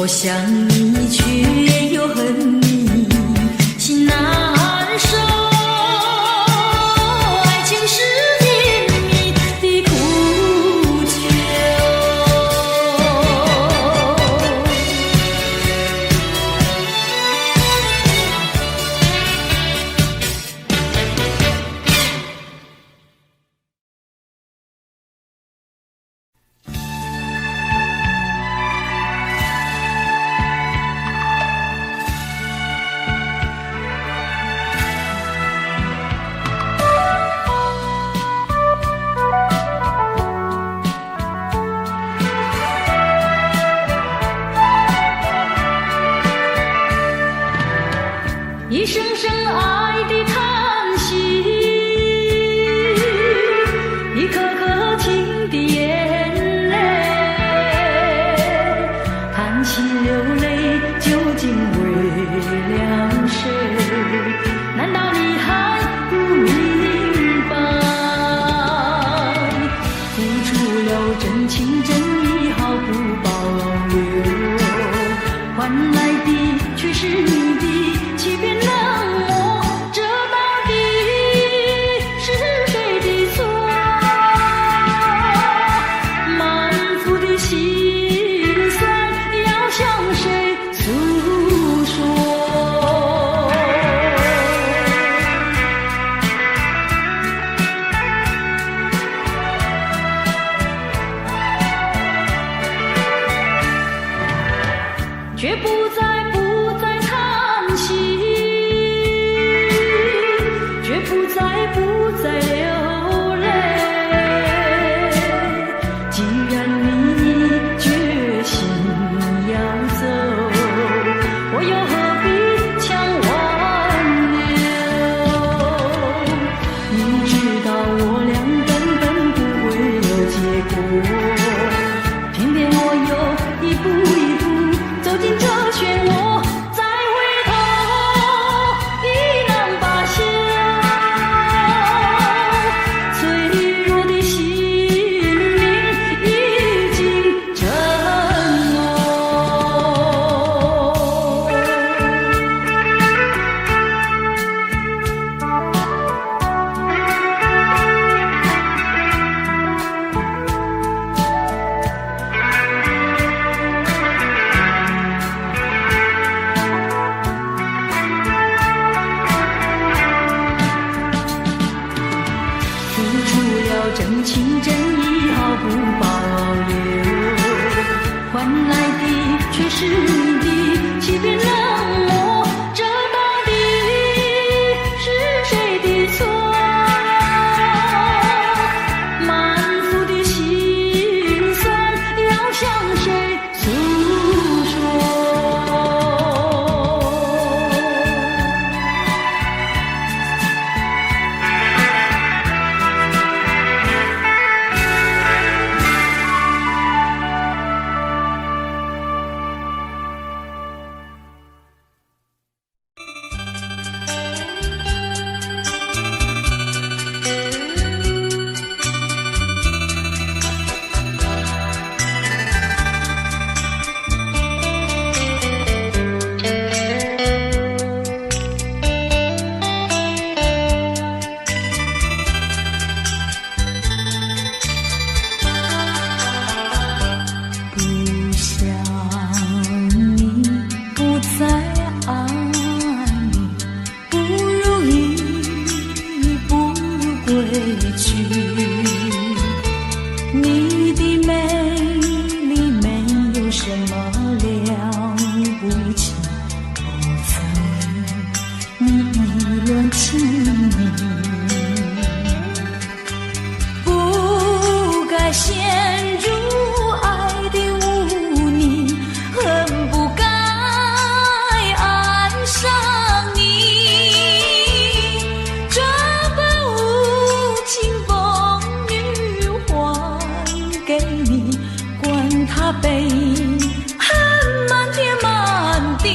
我想你却又恨你，心难受。爱情是甜蜜的苦酒。一声声爱的叹息，一颗颗情的眼泪，叹息流泪究竟为了谁？难道你还不明白？付出了真情真意毫不保留，换来的却是你的欺骗冷漠，这到底是谁的错？满腹的心酸要向谁诉说？却不再叹息，却不再流泪。既然你决心要走，我又何必强挽留？你知道我俩根本不会有结果，偏偏我又一步一步走进这漩涡，再回头已难罢休。脆弱的心灵已经沉默。真情真意毫不保留，换来的却是你的欺骗冷漠，这到底是谁的错？满腹的心酸要向谁诉说？你的美丽没有什么了不起，不曾你意乱情迷，不该陷入爱的污泥，恨不该爱上你，这般无情风雨还给你，管他悲恨满天满地，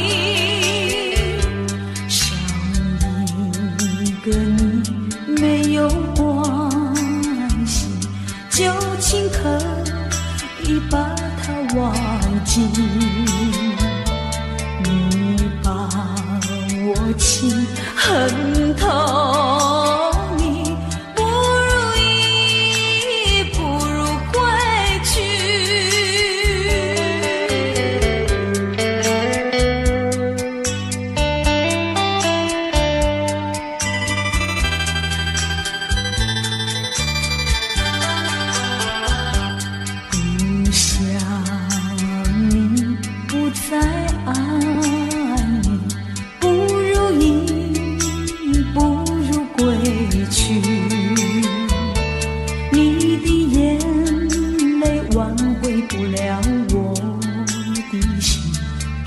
少一个你没有关系，就请可以把它忘记。情很痛你，不如意，不如归去。不想你，不再爱你，不如意，不如归去。你的眼泪挽回不了我的心，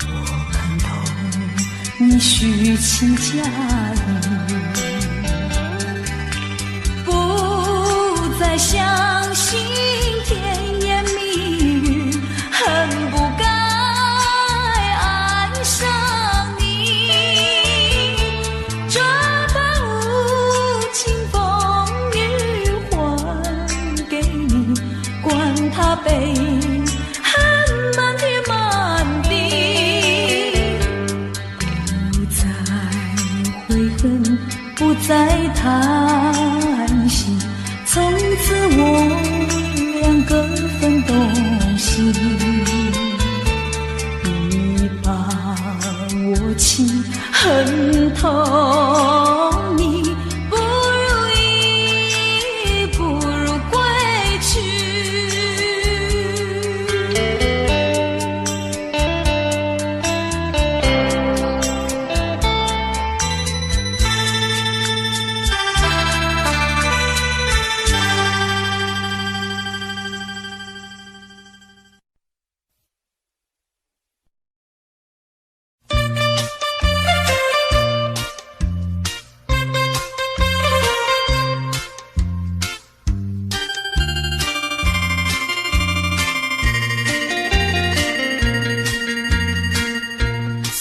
我看透你虚情假意，不再相信甜言蜜语，恨不该爱上你。这般无情风雨还给你，管他背恨漫天漫地。不再悔恨，不再叹息，从此我俩各分东西。你把我情恨透你，不如意，不如归去。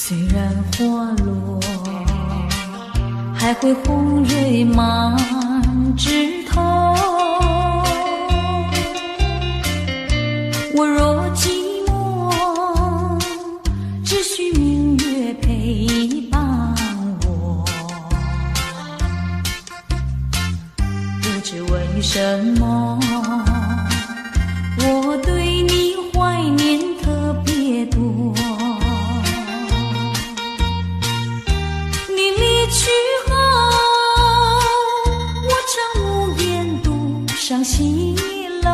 虽然花落，还会红蕊满枝头。我若寂寞，只需明月陪伴我。不知为什么，我对你怀念特别多。你离去后，我常无言独上西楼，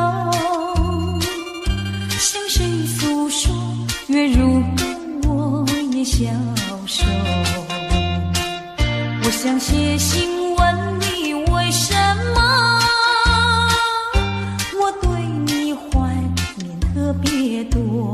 向谁诉说？月如歌，我也消瘦。我想写信问你，为什么我对你怀念特别多？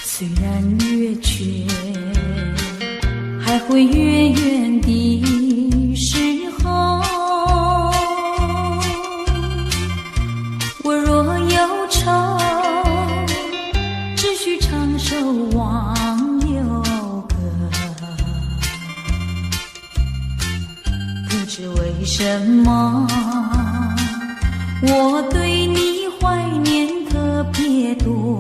虽然月缺，还会月圆的时候。我若忧愁，只需唱首忘忧歌。不知为什么，我对你怀念特别多。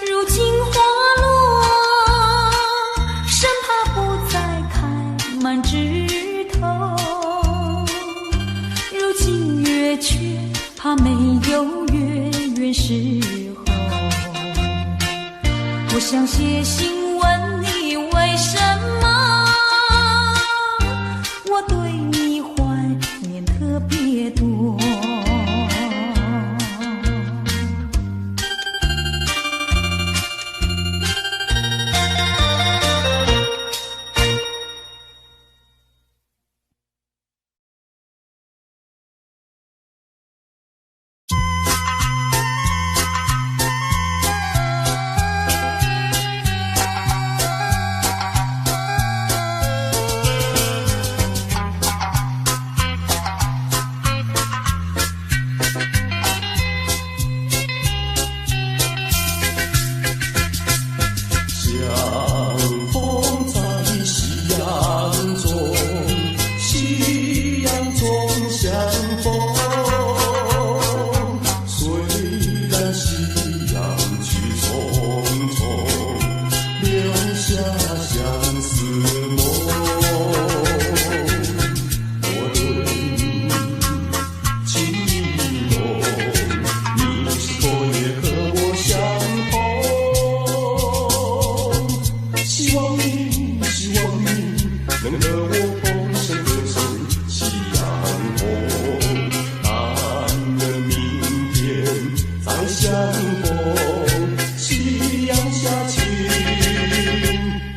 如今花落，生怕不再开满枝头。如今月缺，怕没有月圆时候。我想写信问你，为什么我对你怀念特别多？相逢，夕阳下情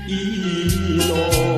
意浓。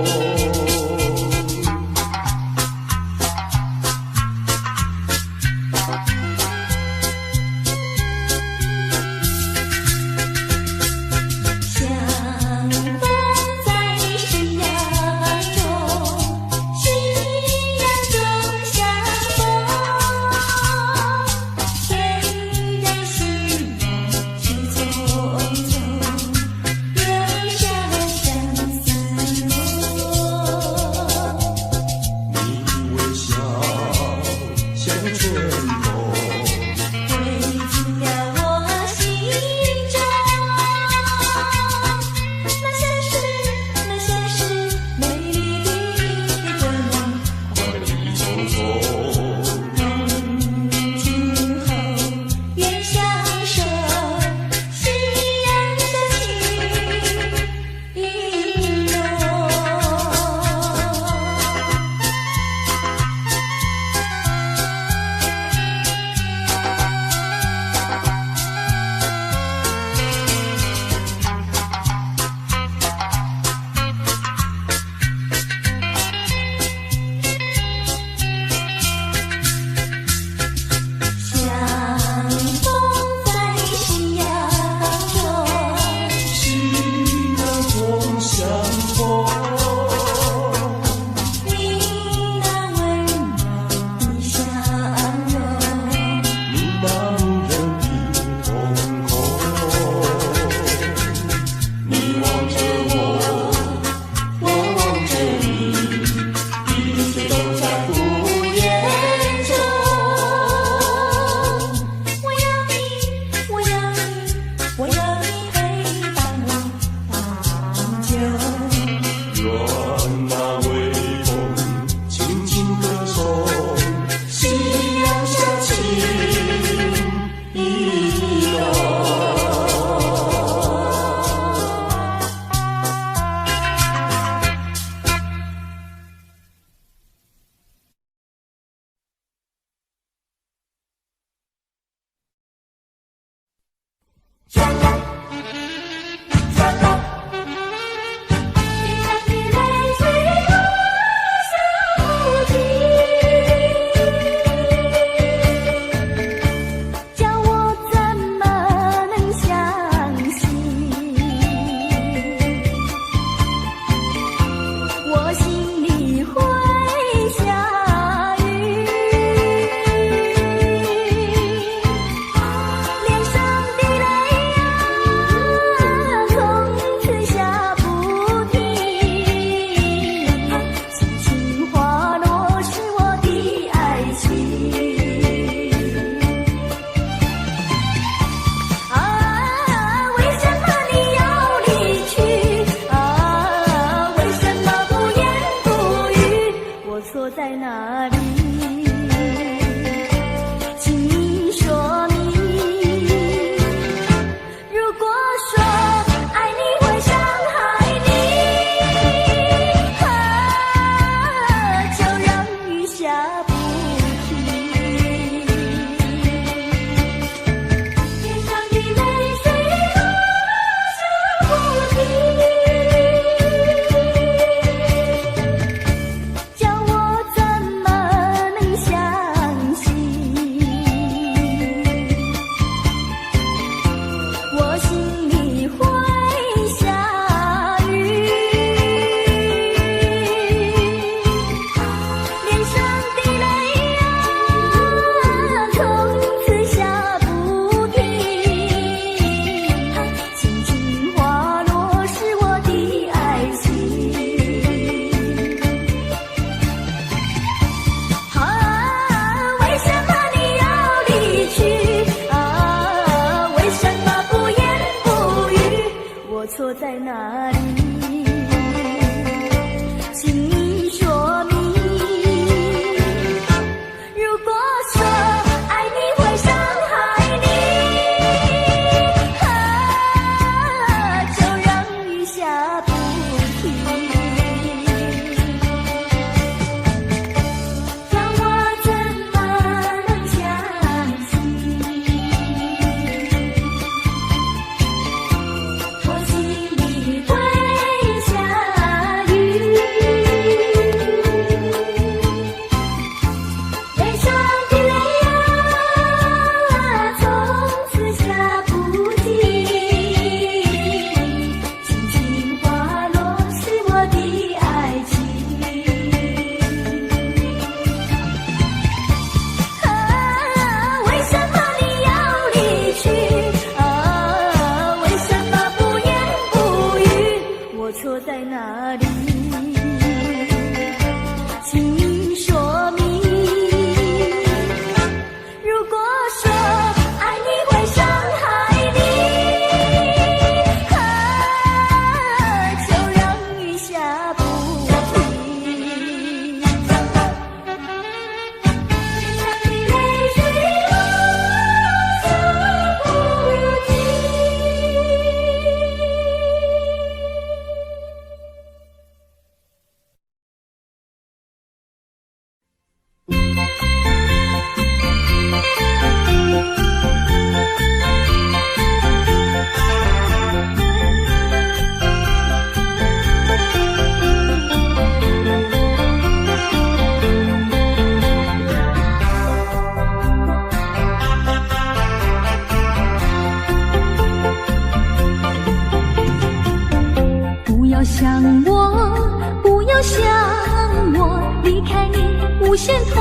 嫌痛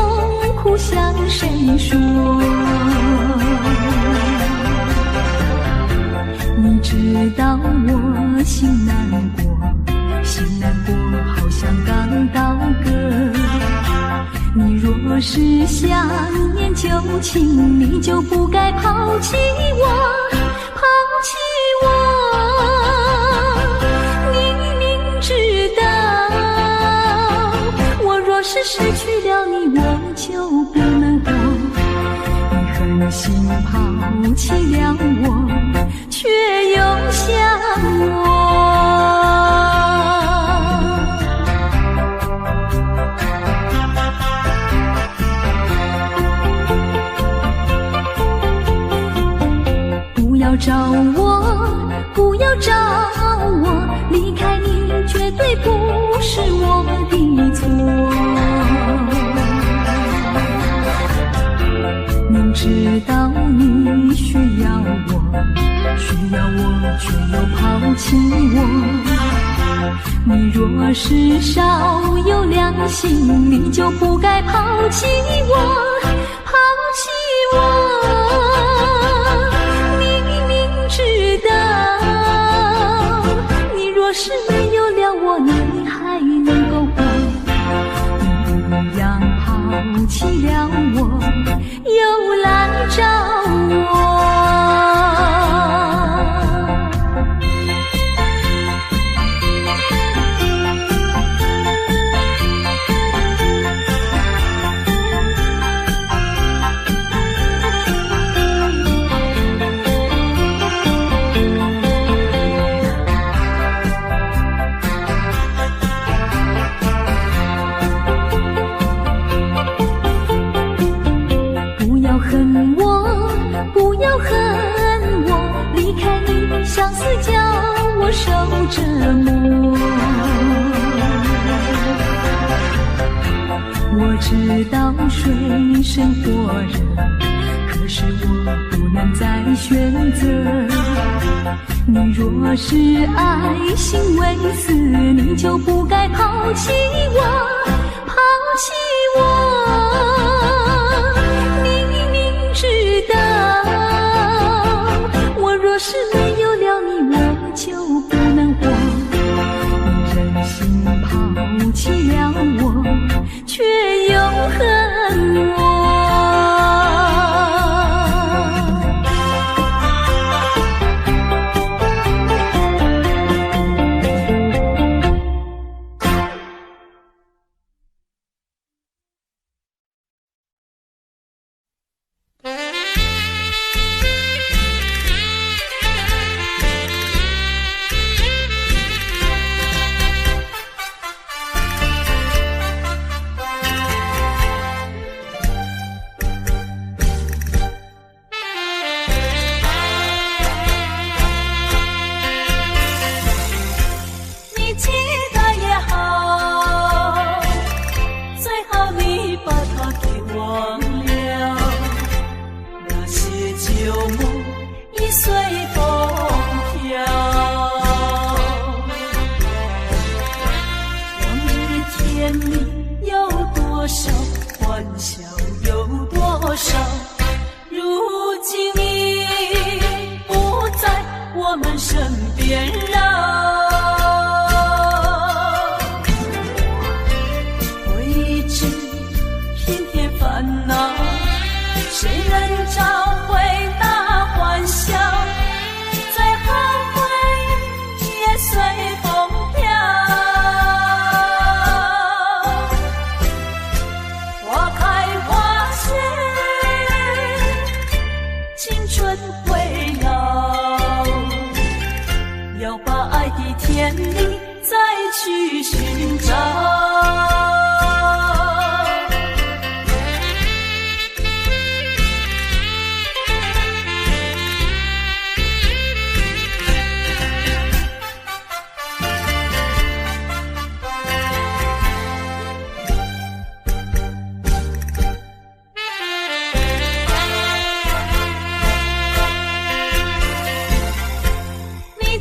苦向谁说？你知道我心难过，心难过好像刚到歌。你若是想念旧情，你就不该抛弃我，抛弃我。你明知道，我若是失去了你，我就不能活。你狠心抛弃了我，却又想我。不要找我，不要找我，离开你绝对不是我的错。明知道你需要我，却又抛弃我。你若是少有良心，你就不该抛弃我，抛弃我。若是没有了我，你还能够活？你一样抛弃了我，又来找我。相思叫我受折磨，我知道水深火热，可是我不能再选择。你若是爱心为死，你就不该抛弃我，抛弃我。你明知道，我若是没有了你，我就不能活。你忍心抛弃了我，却又恨我。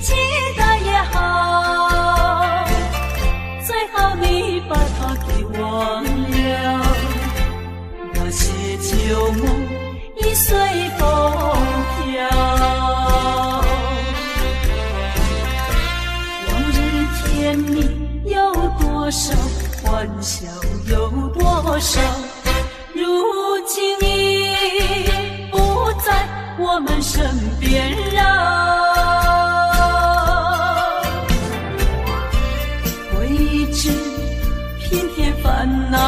记得也好，最好你把它多少，欢笑有多少。如今你不在我们身边了，未知偏偏烦恼，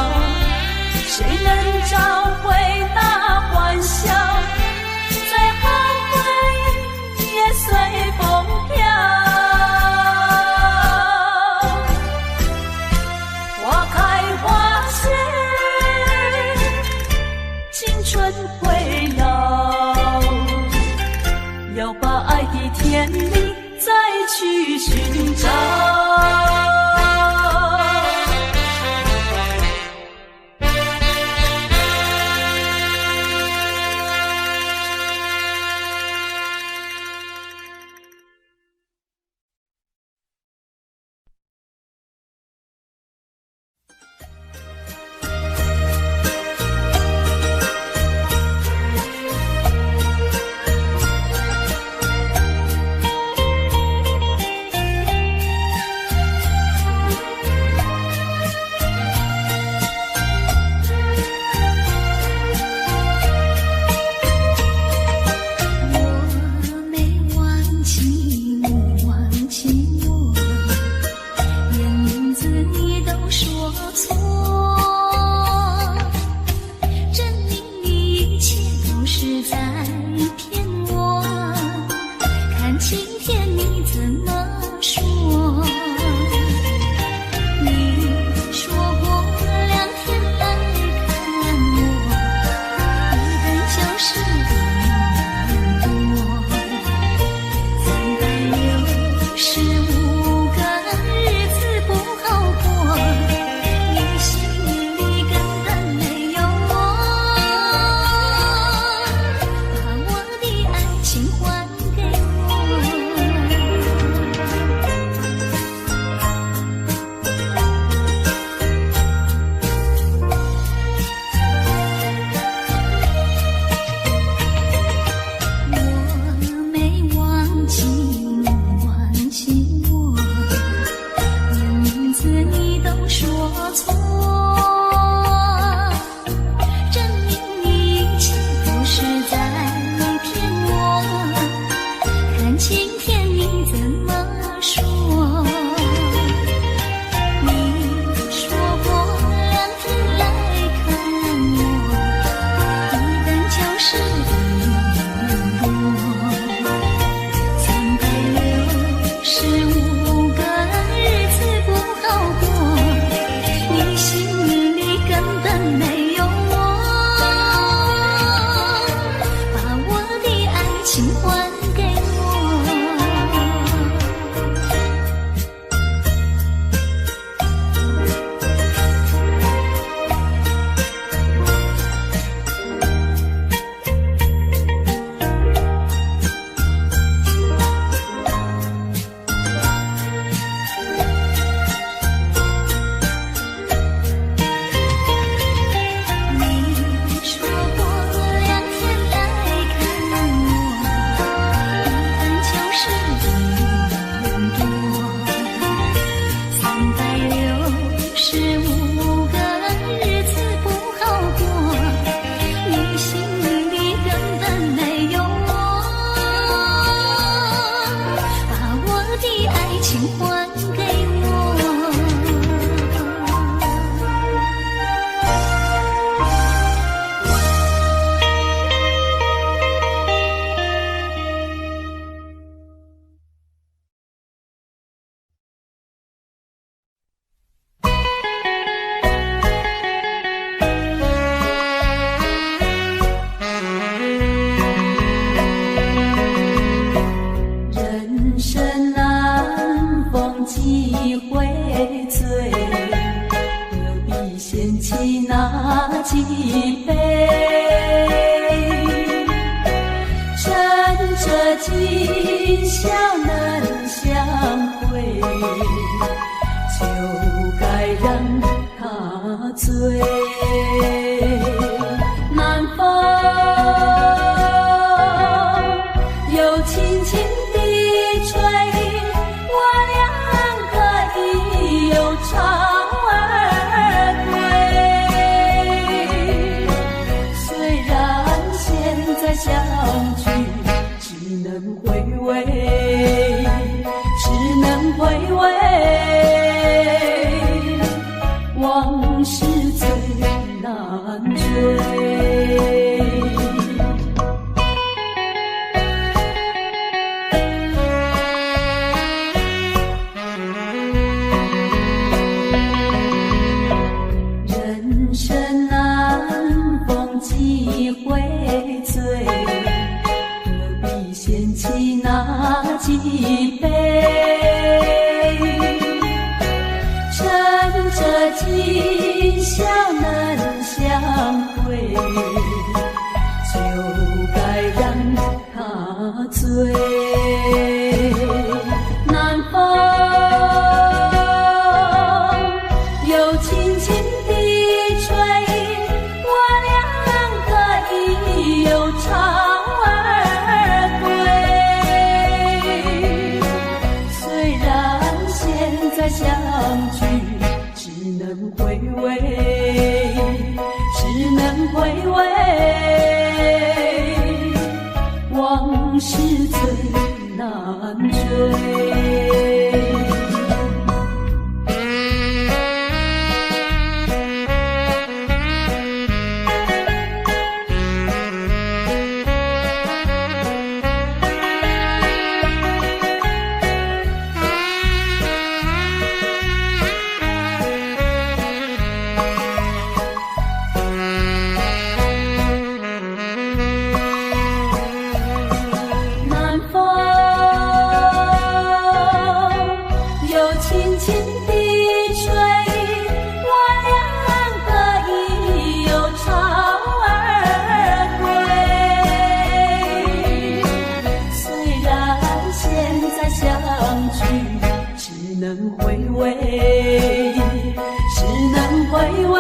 谁能找回那欢笑？最后回忆也随风飘。花开花谢，青春会老，要把爱的天理再去寻找。几杯，趁着今宵能相会，就该让他醉。南风又轻轻地吹，我俩可以悠长。聚，只能回味，只能回味，往事最难追。人生难逢几回醉，何必嫌弃那几杯？趁着今宵能相会，就该让他醉。南风又轻轻地吹，我俩可以又长而归。虽然现在相聚只能回味，只能回味，往事最难追。回味，只能回味，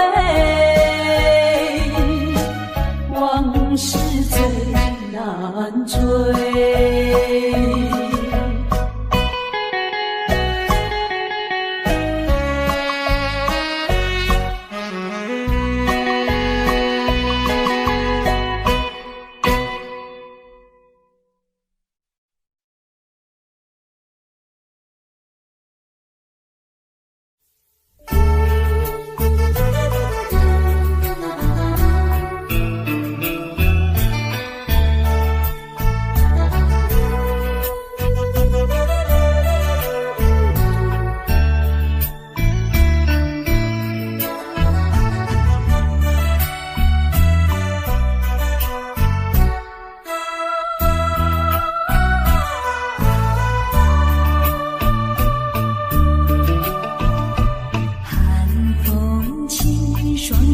往事最难追。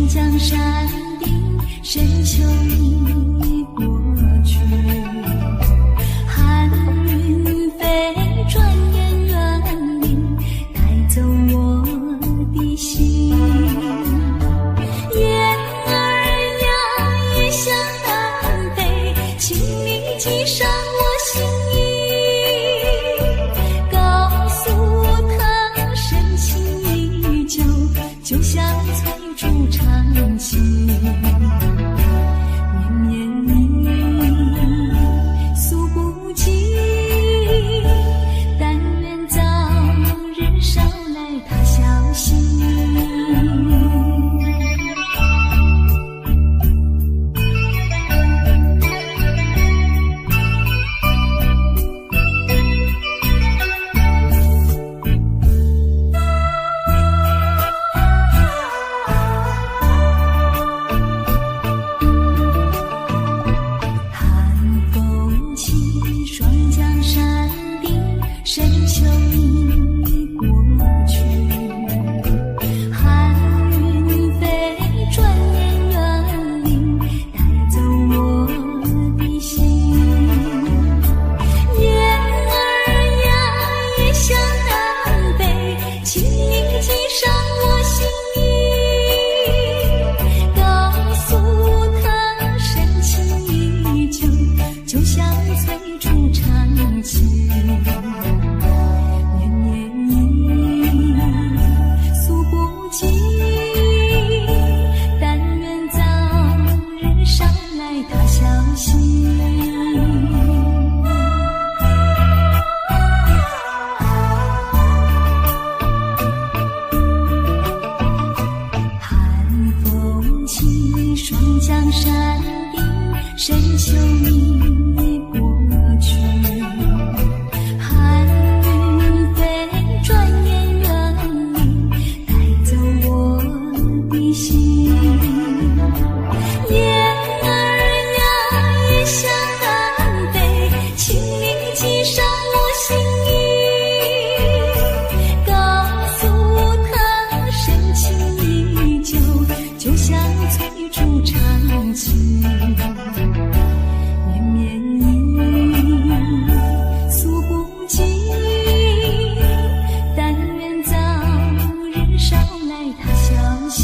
江山顶，深秋已过去，寒云飞，转眼远离，带走我的心。雁儿呀，也想南飞，请你记上我心意，告诉他深情依旧，就像翠竹长青。绵绵你诉不尽，但愿早日捎来他消息。你的过去，寒云飞，转眼远离，带走我的心。雁儿呀，异乡南北，请你寄上我心意，告诉他深情依旧，就像最初长情。绵绵意诉不尽，但愿早日捎来他消息。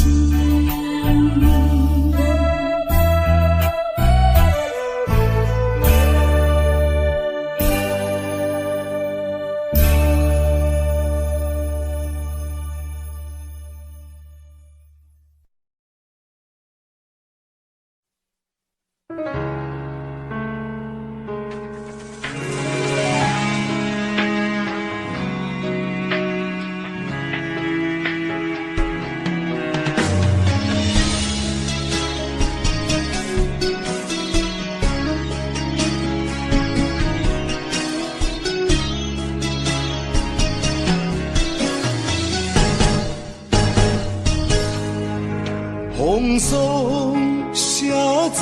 风霜写在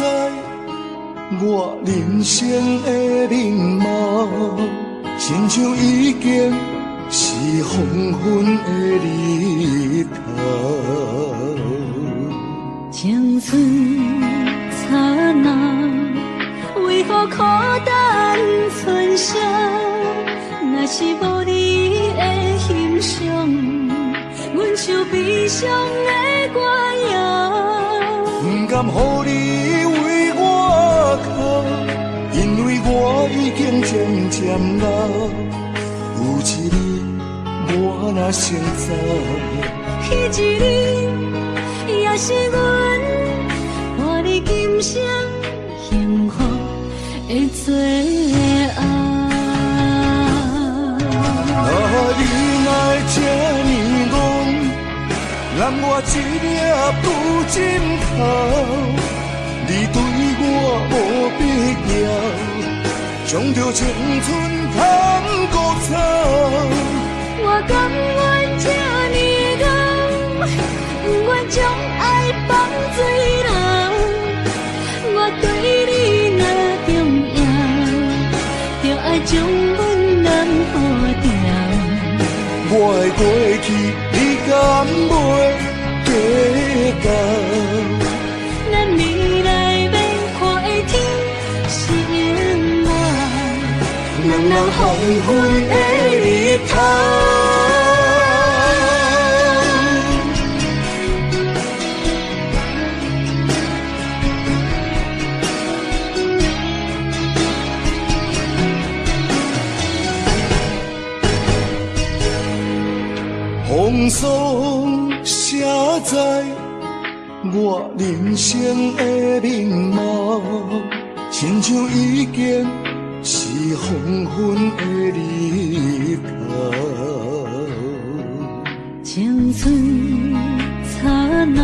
我人生的面貌，亲像已经是黄昏的日头。青春刹那，为何孤单存剩？若是无你的欣赏，阮就悲伤的歌谣。不甘予你为我哭，因为我已经渐渐老。有一日我若先走，彼一日也是阮伴你今生幸福的最后。你若这呢戆，揽我一粒不尽头，你对我无必要，将着青春通孤草。我甘愿这呢戆，不愿将爱放水流。我对你若重要，就爱将阮男破掉。我的过去，你敢袂计较？咱未来要看的天是永远，人人黄昏的日头。风霜写在我人生的面貌，亲像已经是黄昏的日头。青春刹那，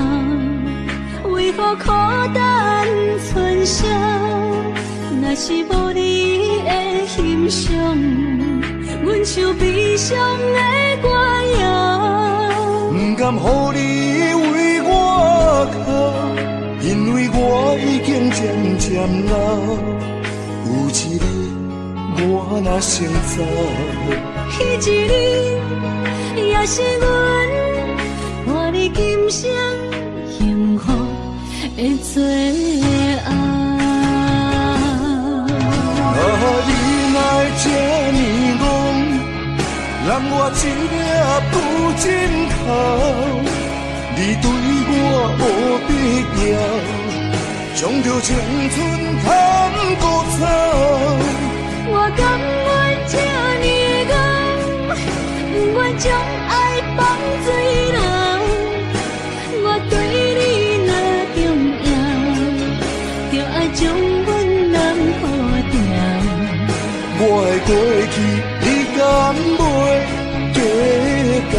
为何孤单存剩？若是无你的欣赏，阮就悲伤的歌谣。不甘予你为我哭，因为我已经渐渐老。有一日我若先走，彼一日也是阮伴你今生幸福的最后。你若这呢戆，揽我一粒不尽头，你对我无必要，将着青春通孤草。我甘愿这呢戆，不愿将爱放水流。我对你若重要，就爱将阮男破掉。我的过去，你敢袂计较？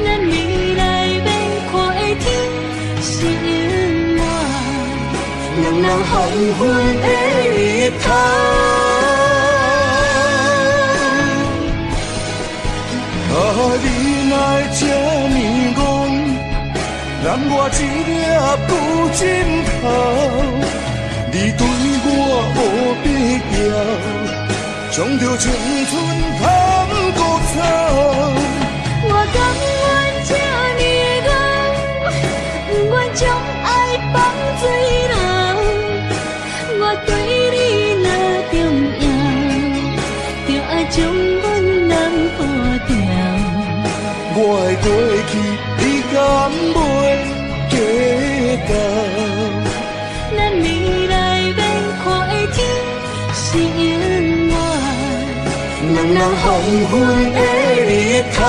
咱未来要看的天是永远，人人黄昏的日头。啊，你哪这呢戆，揽我一粒布枕头，你对我乌白条，将着青春贪孤草。我甘愿这呢戆，不愿将爱放水流。我对你若重要，就爱将阮人保掉。我的过去，你敢袂记到？咱未来免看的天是永远，人人黄昏的日头。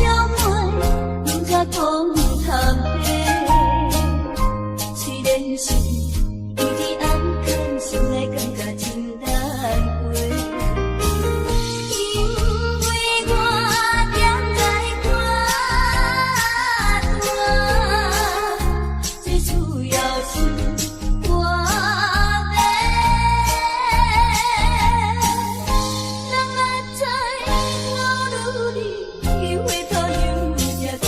少妹，不才讲谈白。虽然是有日暗藏，心内感觉真难过。因为我踮在肝大，最主要是我要。人若知我愈离，回头又也去。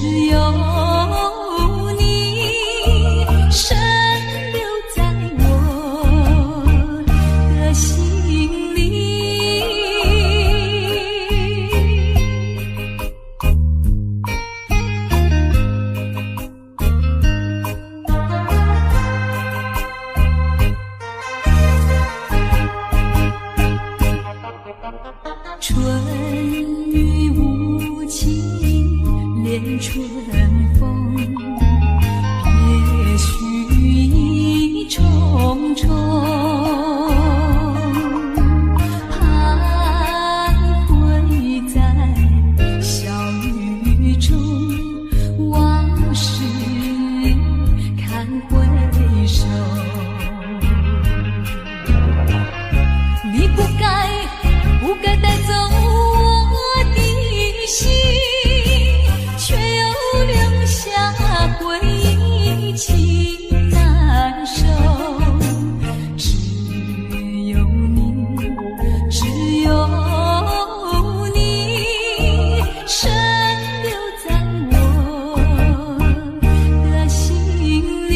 有你深留在我的心里。春雨无情恋春风，别绪意重重，徘徊在小雨中，往事看回首。你不该带走我的心，却又留下回忆情难收。只有你深留在我的心里。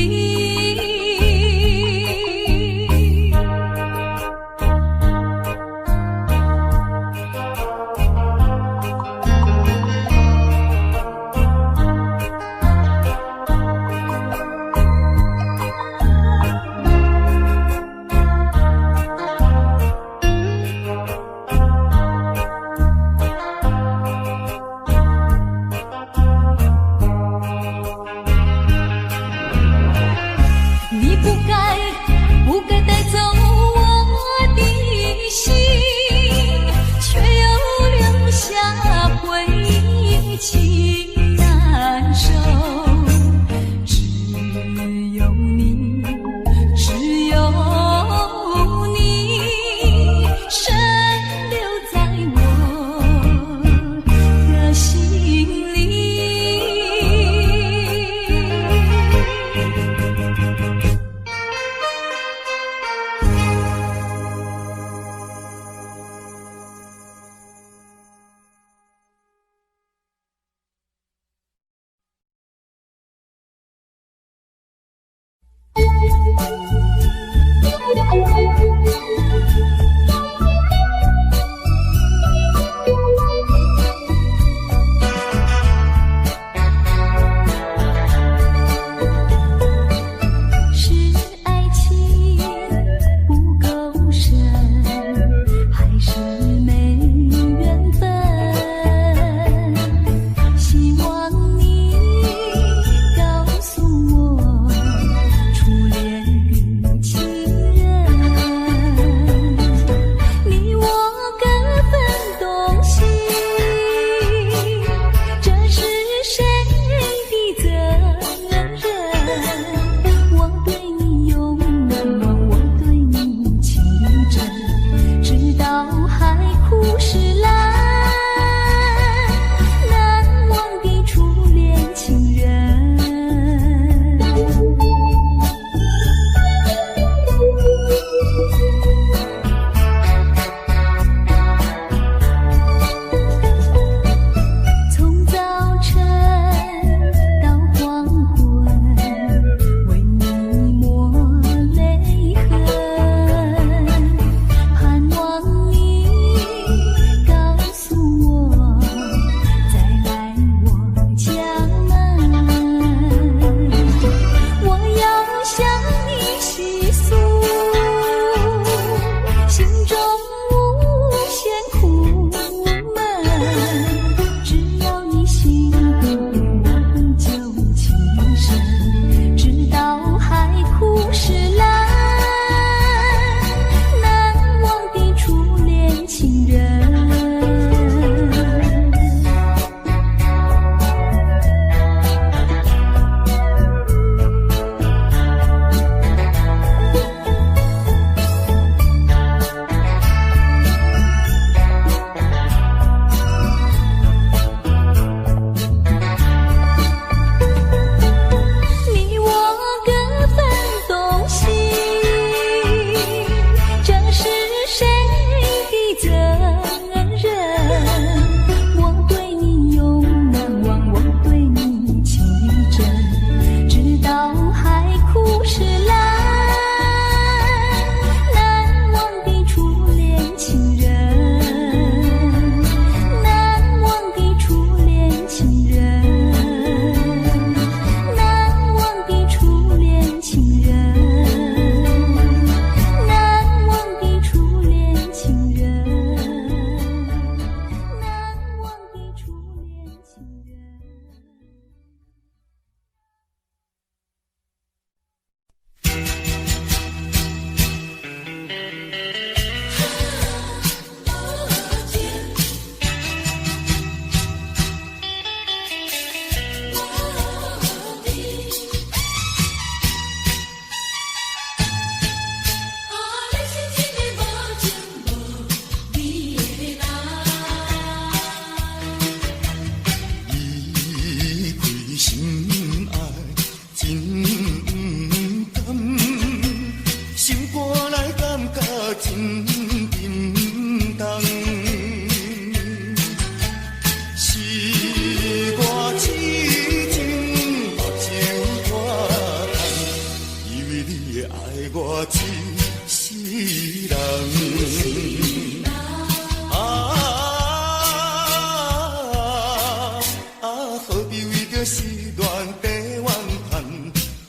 必为着失恋地怨叹？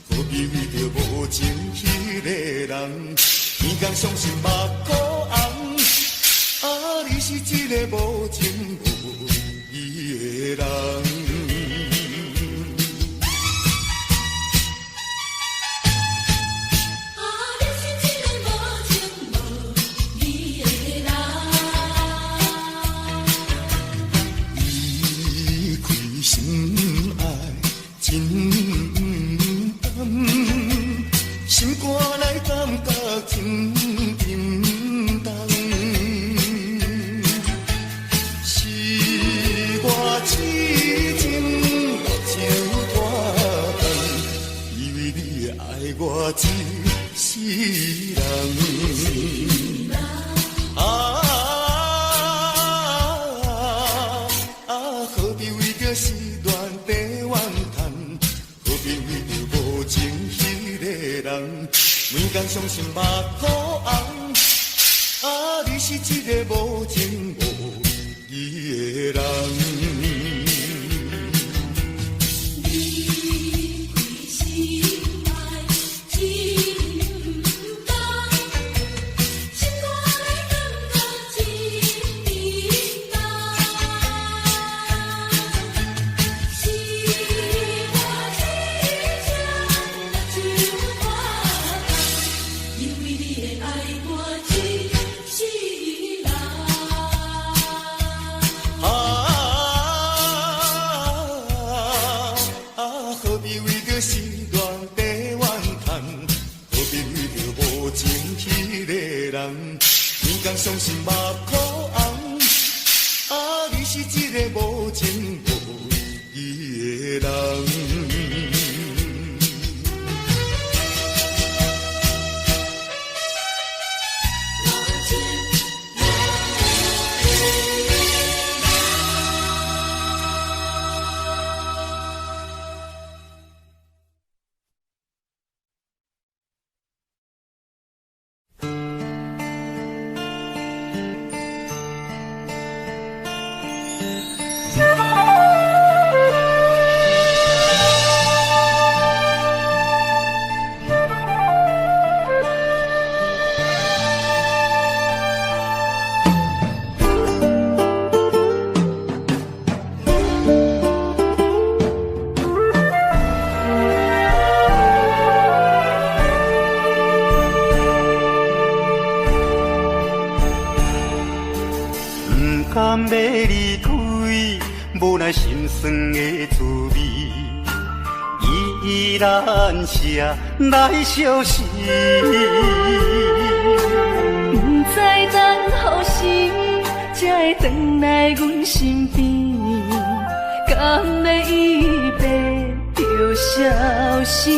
何必为着无情迄个人？天公伤心目眶红，你是一个无情无义的人。伤心目眶红，你是一个无情无义的人。伤心目眶红，你是一个无情无义的人。甘要离开，无奈心酸的滋味，依然写来相思。不知等何时才会回来阮身边，甘要一别就消失。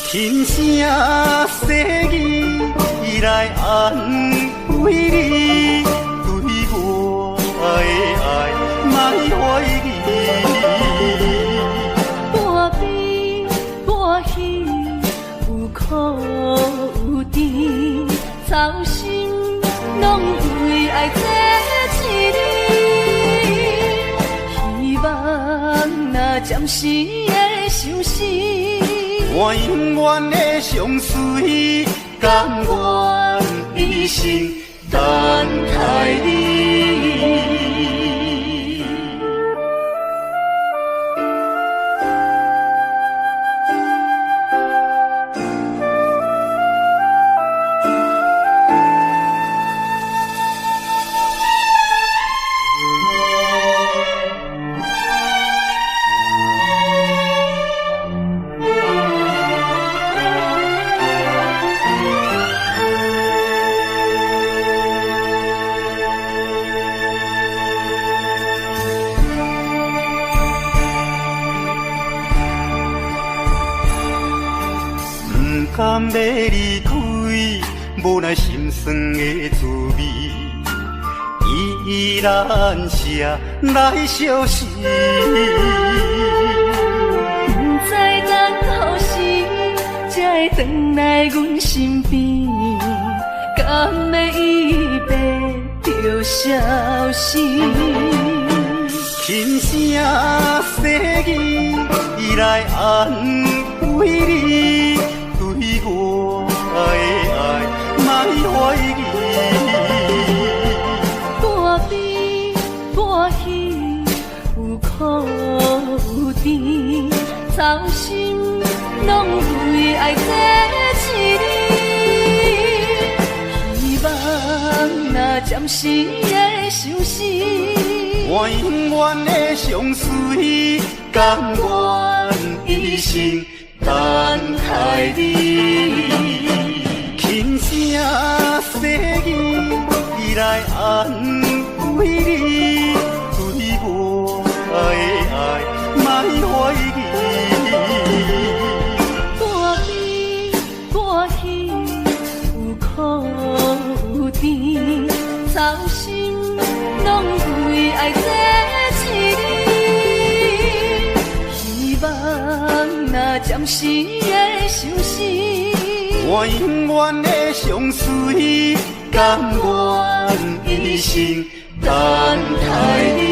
轻声细语来安慰你。莫怀疑，半悲半喜，有苦有甜，操心拢为爱这一日，希望若暂时的相思，我永远的相随，甘愿一生等待你。甘要离开，无奈心酸的滋味，依然写来相思。不知等何时才会回来阮身边，甘要一别就消失。轻声细语，伊来安慰你，对我的爱莫怀疑。半悲半喜，有苦有甜，操心拢为爱在一起。希望若暂时的相思，我永远的相随，甘愿一生等待你。轻声细语，伊来安慰你，对我的爱莫怀疑。半悲半喜，有苦有甜，操心拢为爱在一起。希望若暂时的相思，我永远的相随，甘愿一生等待你。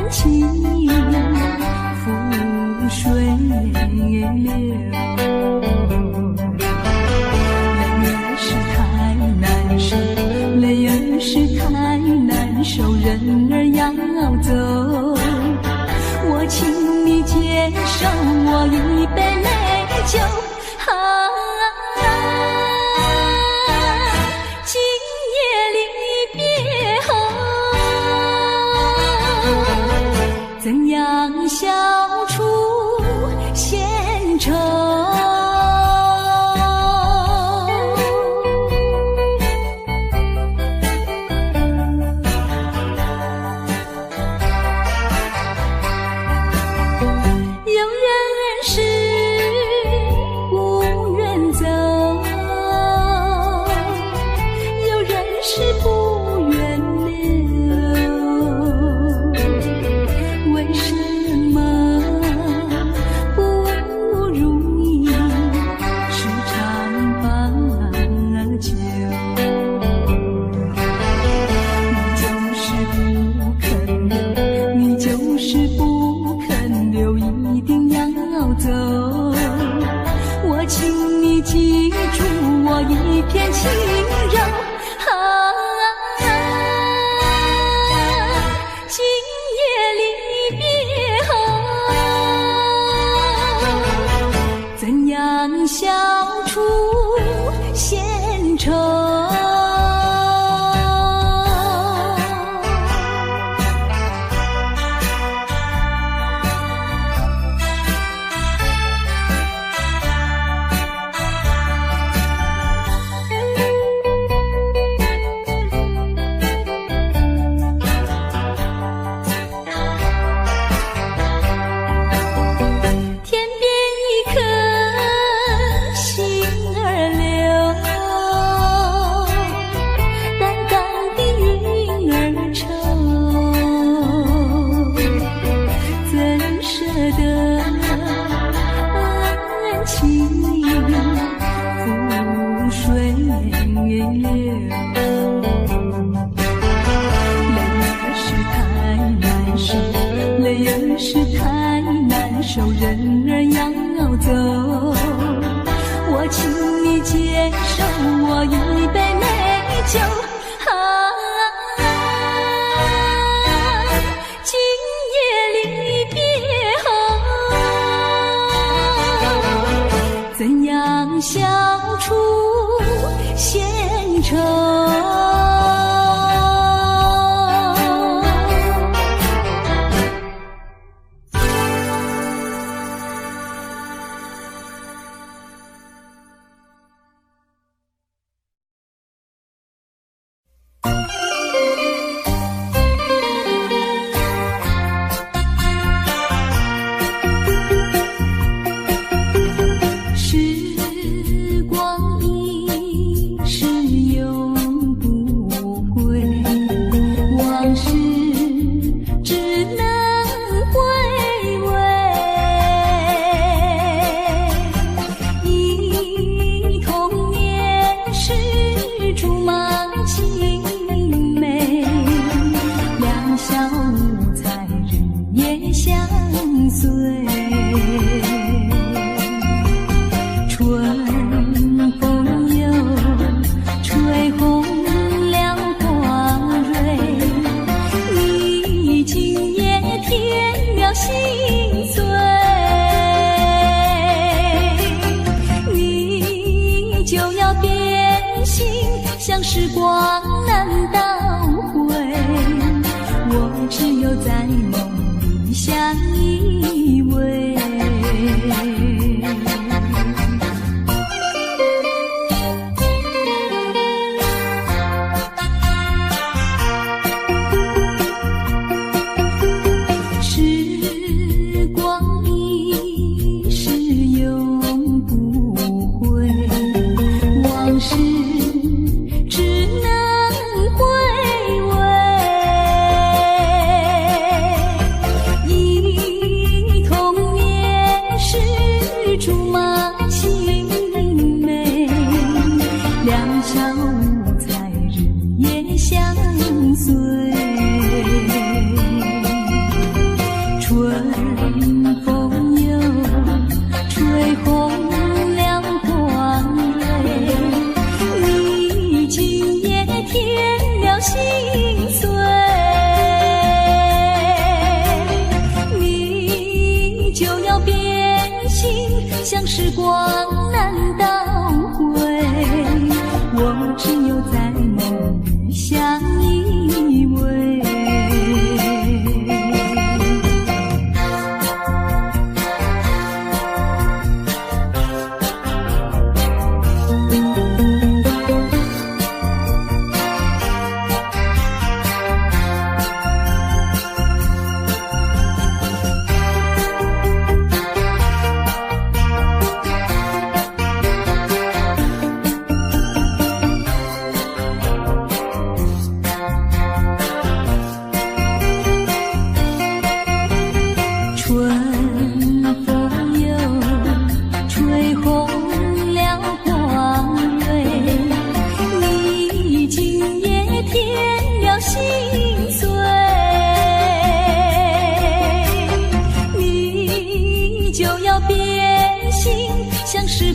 情，覆水流。泪儿是太难受，泪儿是太难受，人儿要走。我请你接受我一杯美酒，今夜离别后，怎样消除闲愁？一片轻柔，今夜离别后，怎样消除闲愁？人儿要走，我请你接受我一杯美酒，今夜离别后，怎样消除闲愁？像时光难倒回，我只有在梦里相依偎。时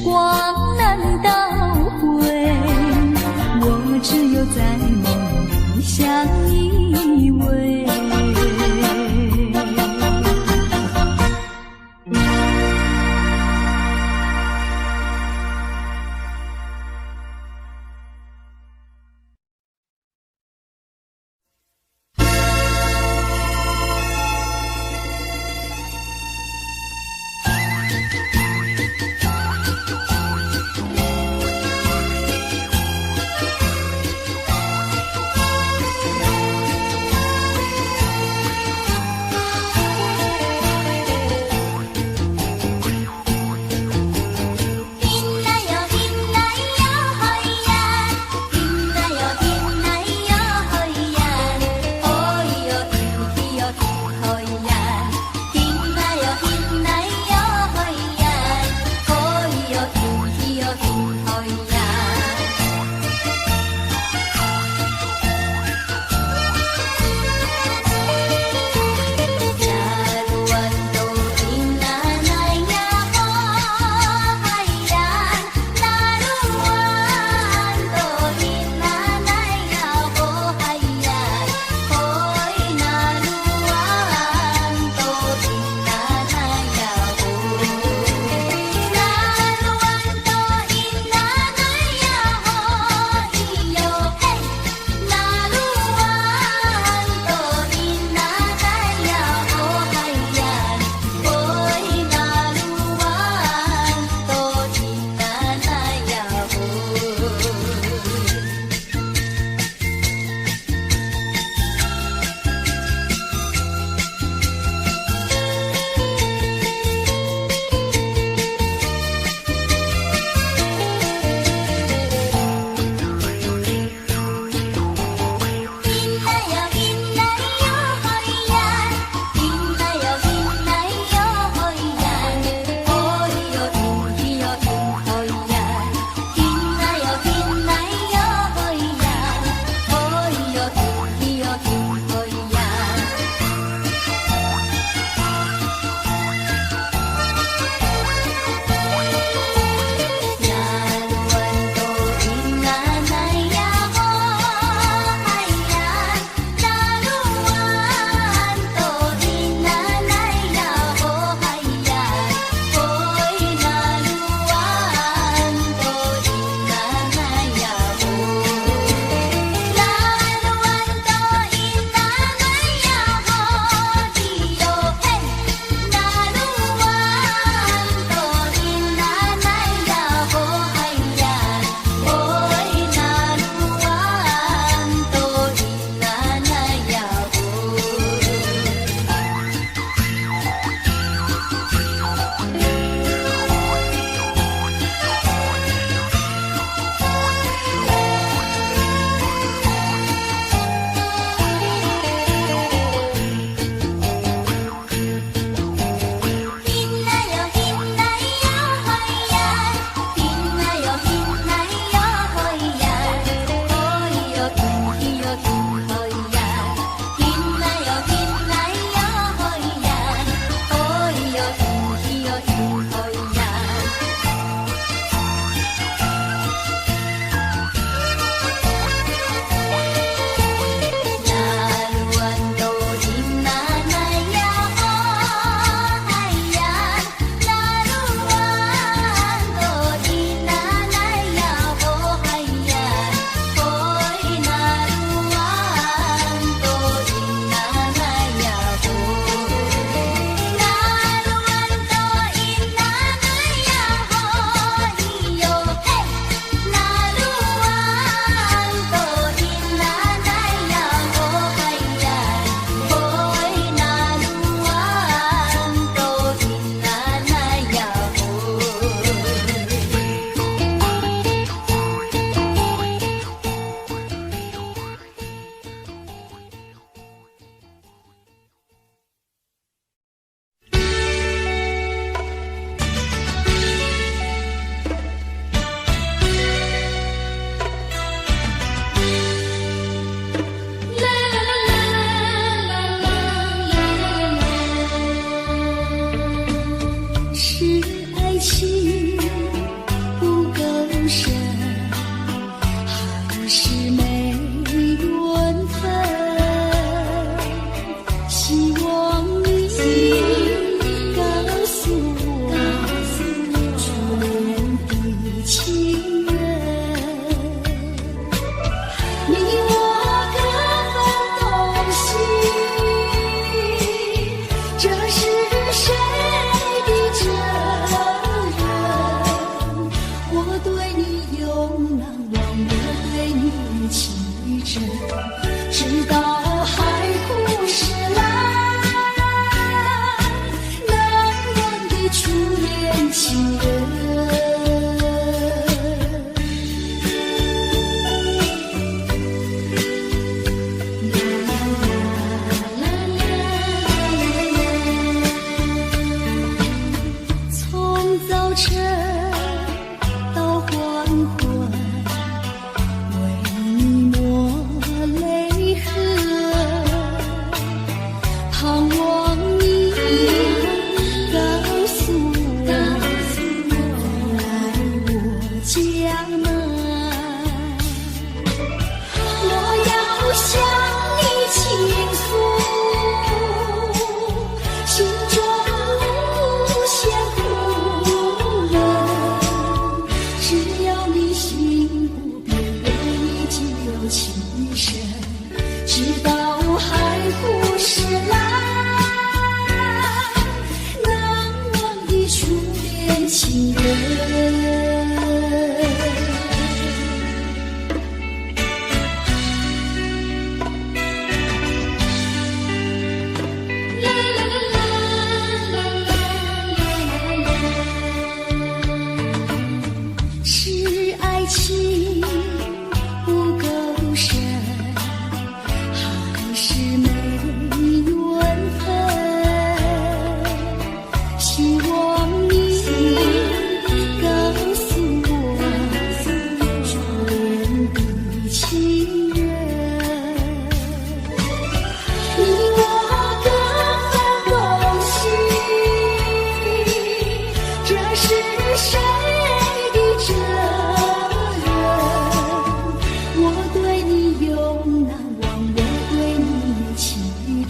光难倒回，我只有在梦里相依偎。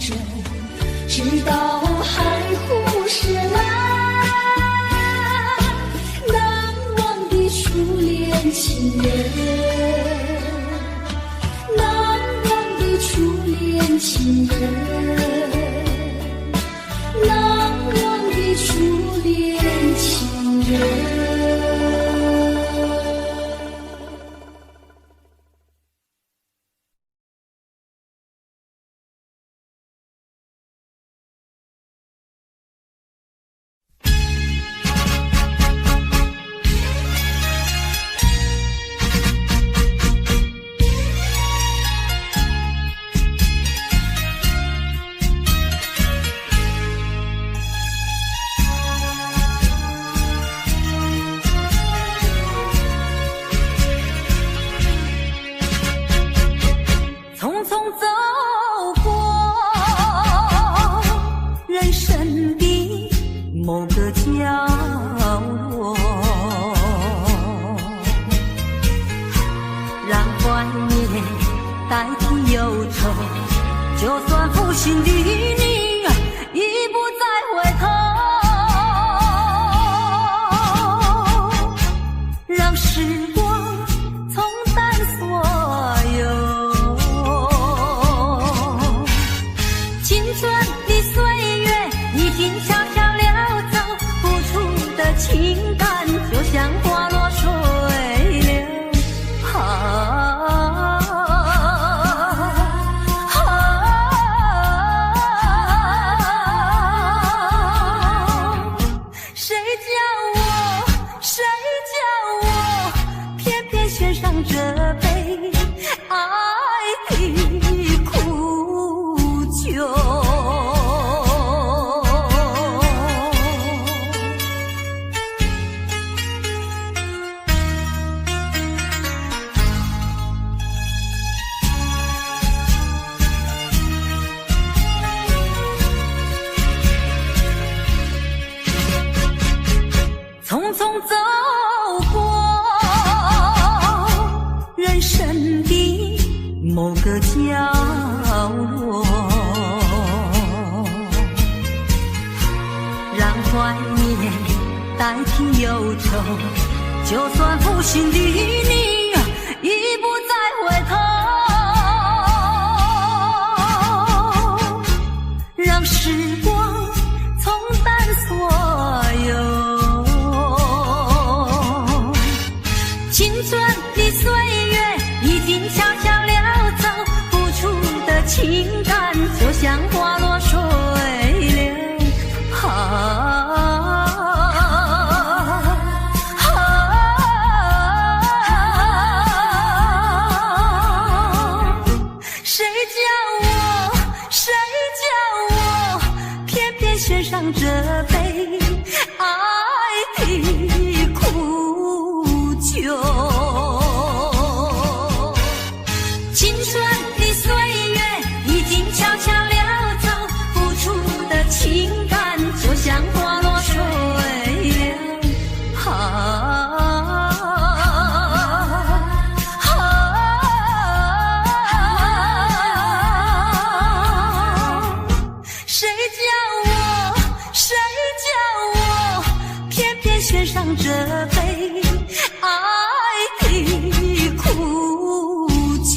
真，直到海枯石烂。难忘的初恋情人，难忘的初恋情人，难忘的初恋情人。某个角落，让怀念代替忧愁，就算负心的你已不再回头，让时光冲淡所有青春的岁月，已经悄悄情感就像花落水流，谁叫我偏偏选上这杯爱的苦酒。匆匆走过人生的某个角落，让怀念代替忧愁，就算负心的你已不再回头，让时光冲淡所有青春的岁月，已经悄悄溜走，付出的情感就像花落水流，谁叫我偏偏选上这杯爱的苦酒。青春的岁月已经悄悄溜走，付出的情感就像花落水流，谁叫我偏偏选上这杯爱的苦酒。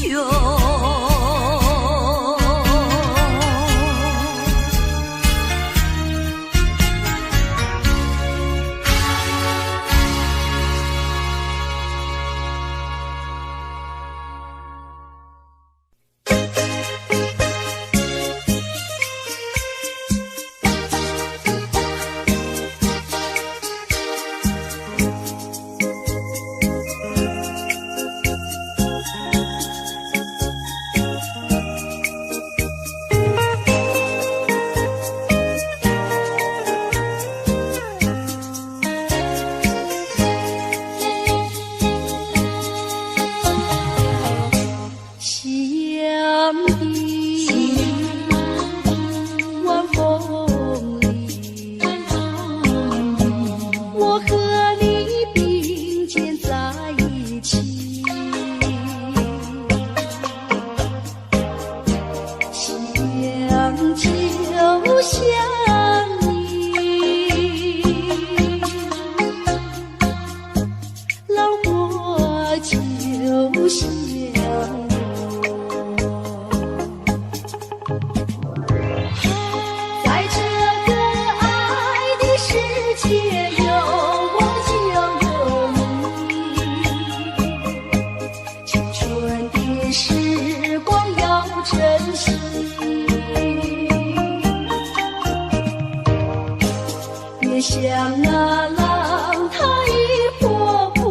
像那浪它一波波，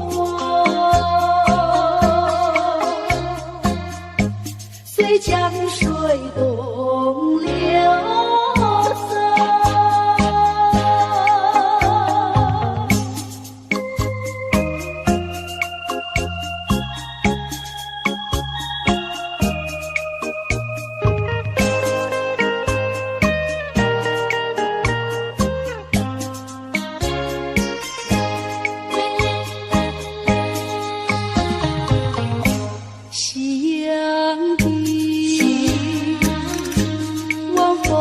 随江水东流走。夕阳的晚风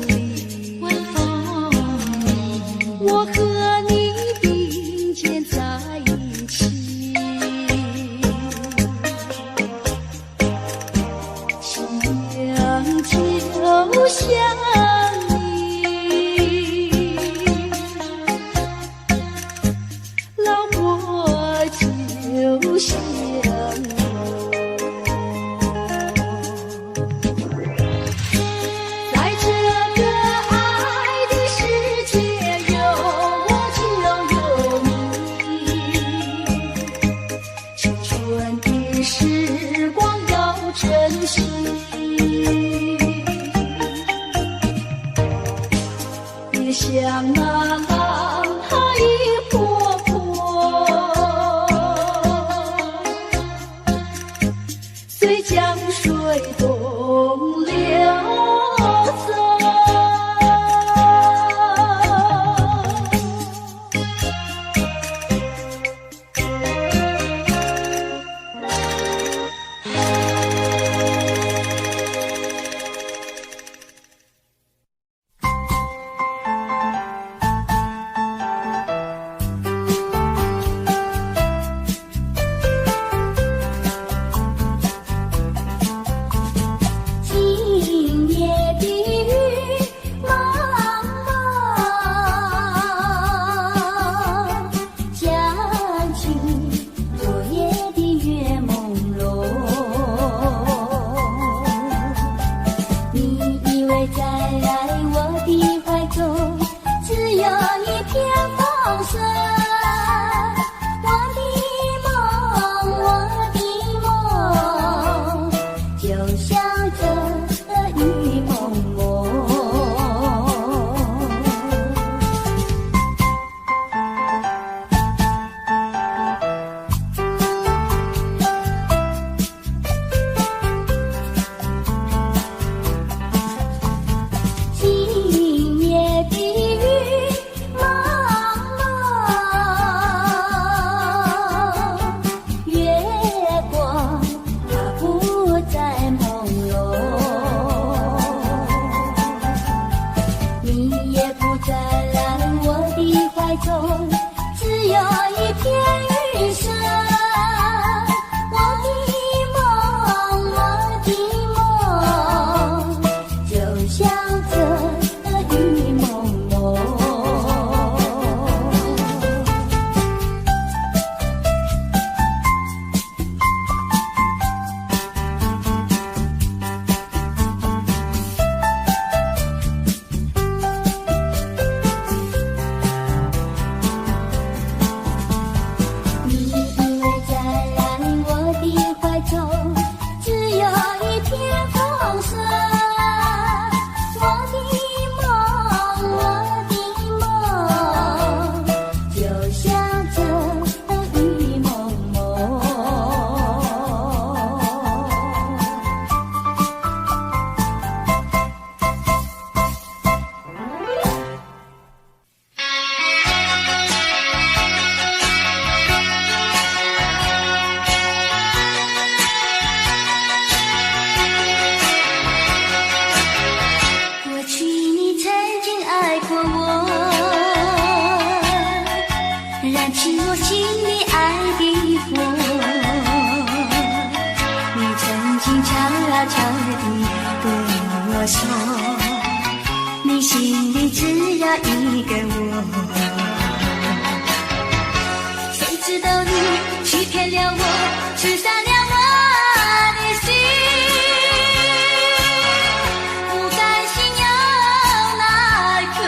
里，我和你并肩在一起。夕阳就像你，老婆就像我。在这个爱的世界，有我就有你。青春的时光要珍惜。别像那浪它一波波，随江水东流走。今夜的雨茫茫，将尽昨夜的月朦胧。你以为在我的怀中只有一片风声，我的梦就像这雨蒙蒙。今夜的雨茫茫，月光它不再朦胧，你也不再来我的怀中，只有一片雨声。我的梦就像这雨蒙蒙。你以为在我的怀中只有一片风声，我的梦就像这雨蒙蒙。过去你曾经爱过我，燃起我心里爱的火。你曾经悄悄地对我说，你心里只要一个我。谁知道你欺骗了我，刺伤了我的心。不甘心有那一刻，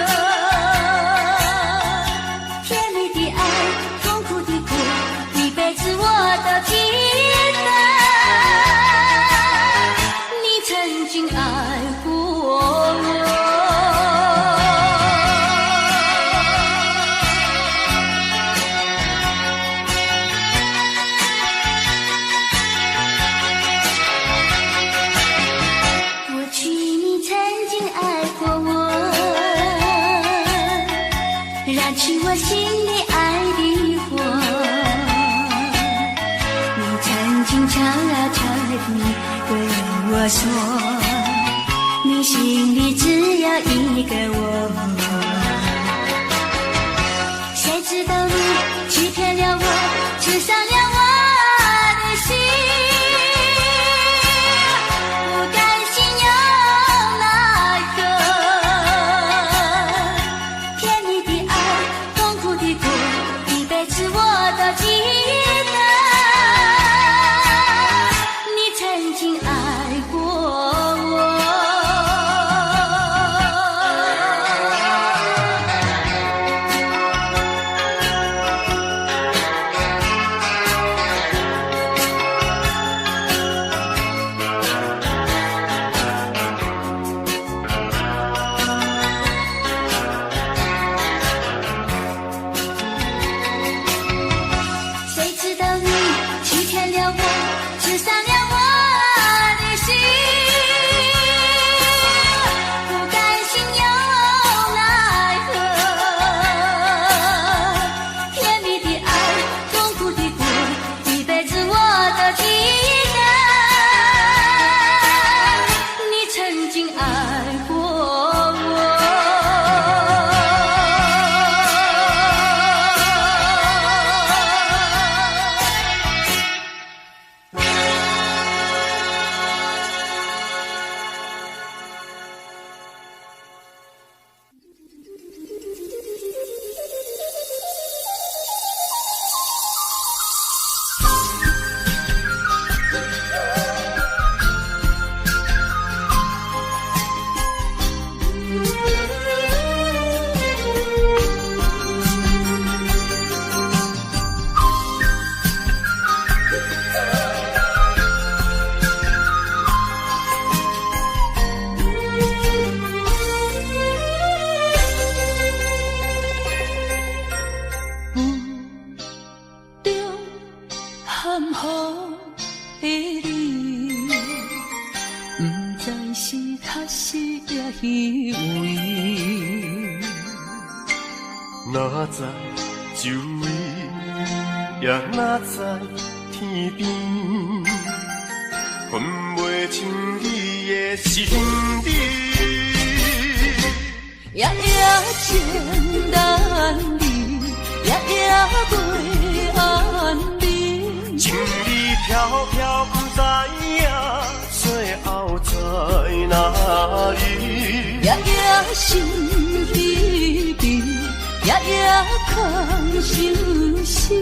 是我心里爱的花。你曾经悄悄地对我说，你心里只有一个我。谁知道你欺骗了我，刺伤了我的心。不甘心又奈何，甜蜜的爱，痛苦的苦，一辈子我都记得。你曾经爱过我。哪知周围，也哪知天边，分袂清你的心理。夜夜情难离，夜夜袂安宁。情意飘飘，不知影最后在哪里。夜夜心悲悲。夜夜空相思，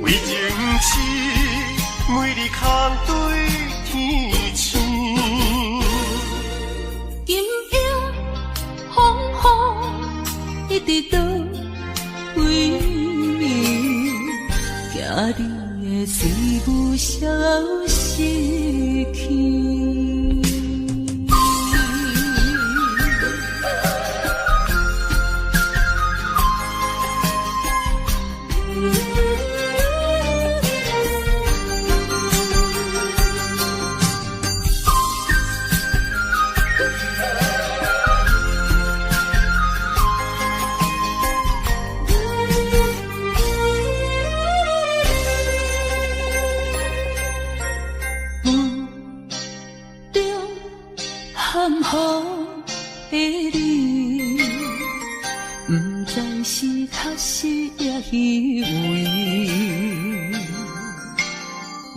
为情痴，每日空对天星。今夜风雨一直倒位，惊你的随无消息去。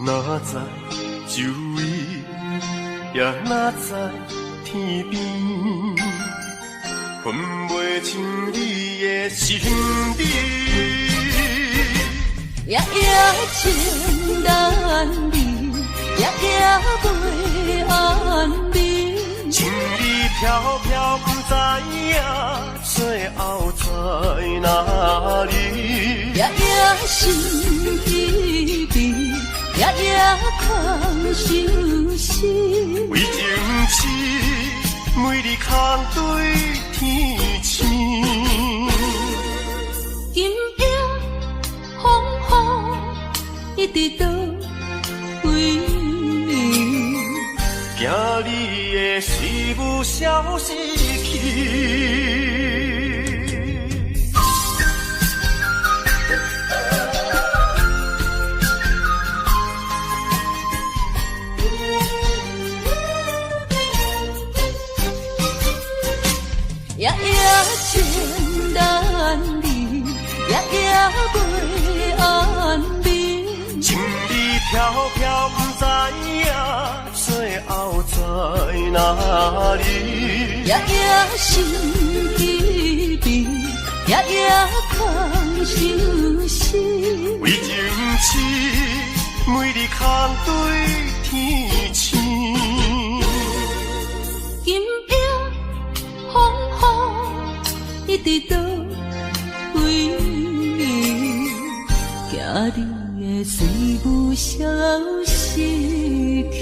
哪知周围，也哪知天边，分袂清你的心理。夜夜情难离，夜夜袂安宁。情意飘飘，不知影最后在哪里。夜夜心悲悲，夜夜空相思。为情痴，每日空对天星。今夜风雨一直倒位，惊你的随无消息去。夜夜简单你，夜夜过安眠。情意飘飘，不知影最后在哪里。夜夜心稀微，夜夜空相思。为情痴，每日空对天星。今夜风雨一直倒位，惊你的随我消失去。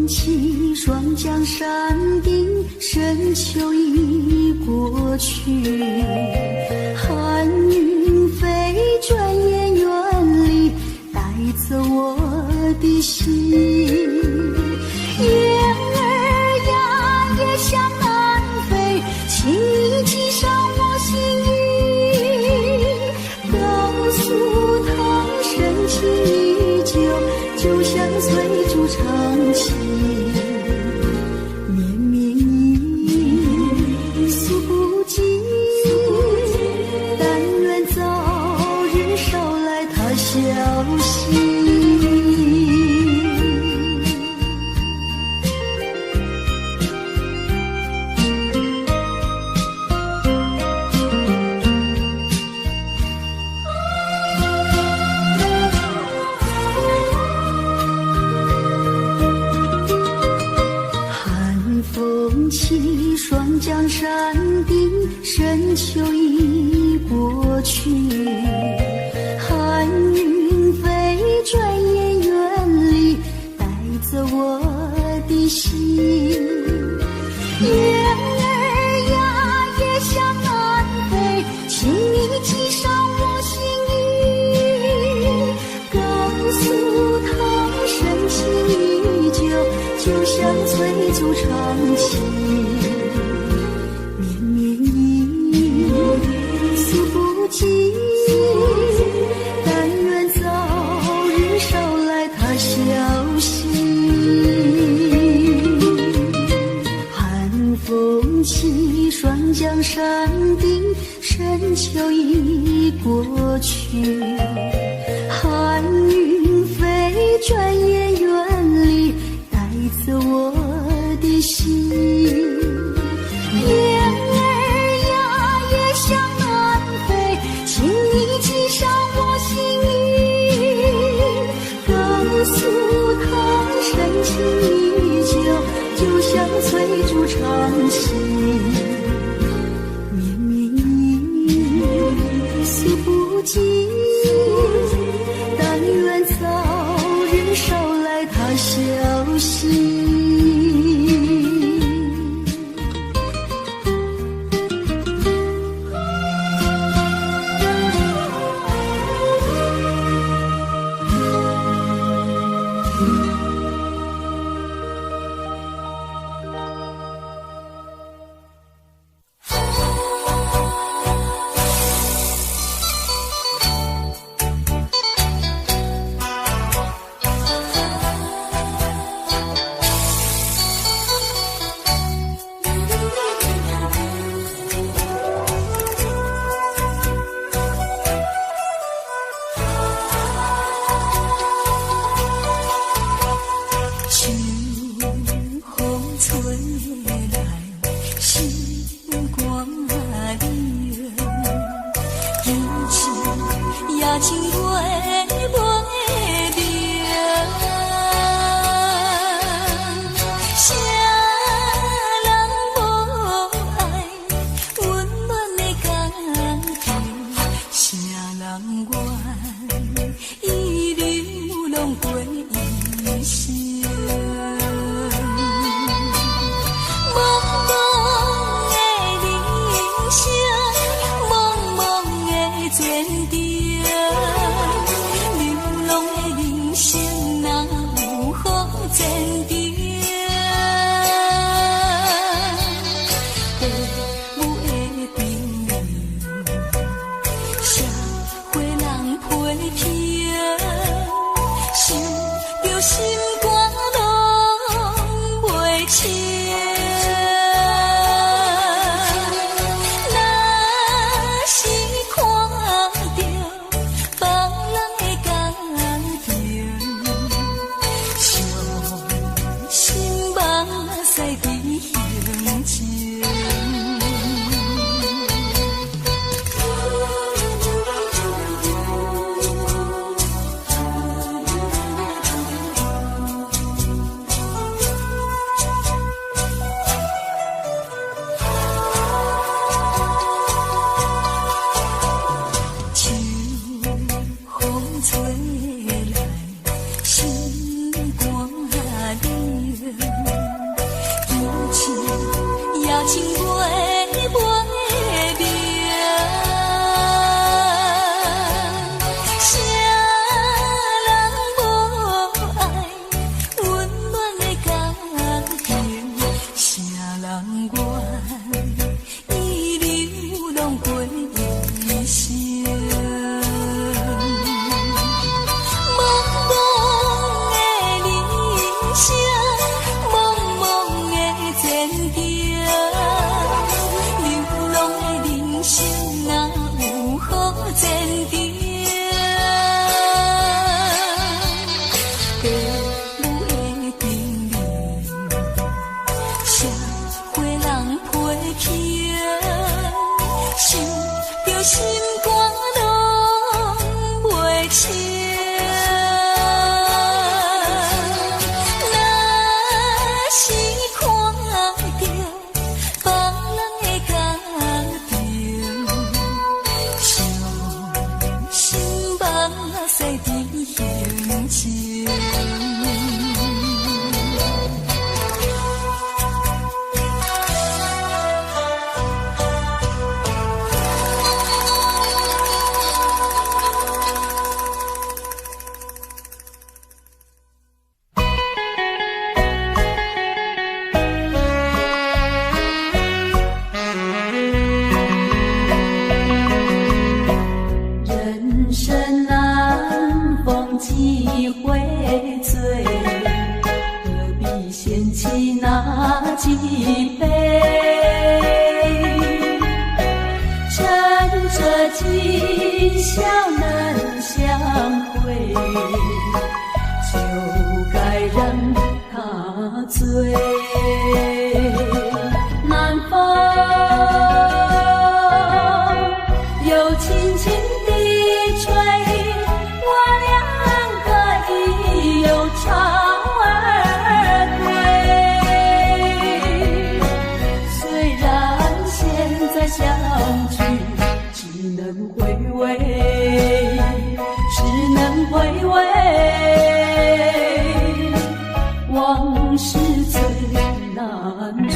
起，双江山顶，深秋已过去。寒云飞，转眼远离，带走我的心。雁儿呀，也向南飞，轻易系上我心意。告诉他，深情依旧。双江山顶，深秋已过去，寒云飞，转眼远离，带走我的心。月儿呀，也向南飞，请你系上我心意，告诉他深情依旧，就像催促长情。但愿早日捎来他消息。寒风起，双江山顶，深秋已过去，寒云飞，转眼远离，带走我的心。月儿呀，也向南飞，请你系上我心意，告诉他深情依旧，就像催促长情。绵绵意诉不尽，但愿早日捎来他消息。情。人生难逢几回醉，何必嫌弃那几杯？趁着今宵能相会，就该让他醉。南风又轻轻地吹，我俩可以有潮儿归。虽然现在相聚只能回味，只能回味，往事最难追。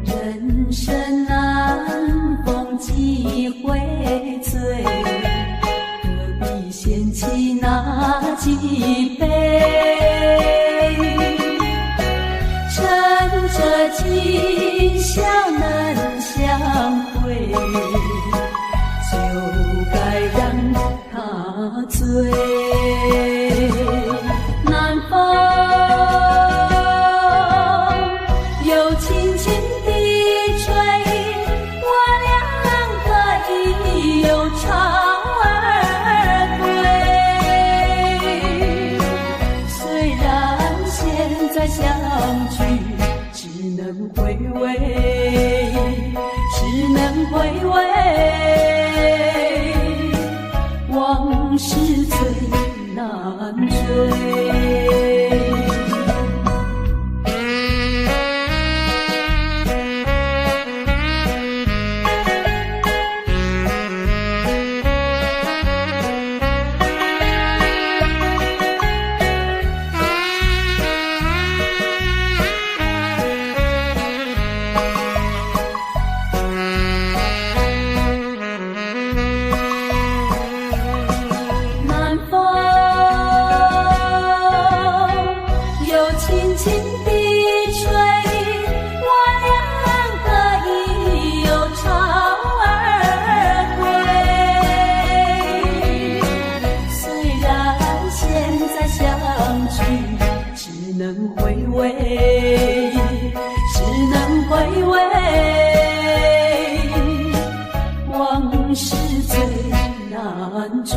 人生难逢几回醉，何必嫌弃那几杯？趁着今宵能相会，就该让他醉。南风又轻轻地吹，我俩可以有潮儿归。虽然现在相聚只能回味，只能回味，往事最难追。南风又轻轻地吹，我俩可以有潮儿归。虽然现在相聚只能回味，只能回味，往事最难追。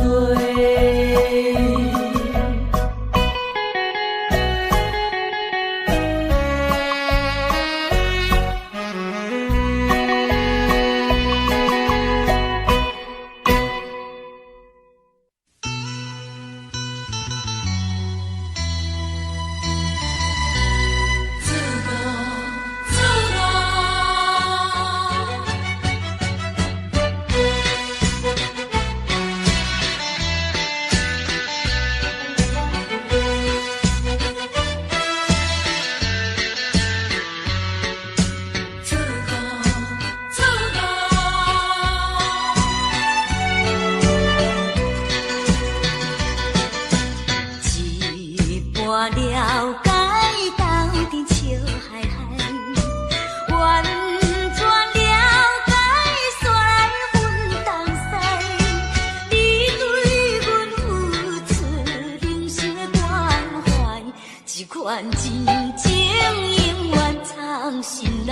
了解斗阵笑嗨嗨，完全了解煞来分东西。你对阮付出人生的关怀，这款真情永远藏心内。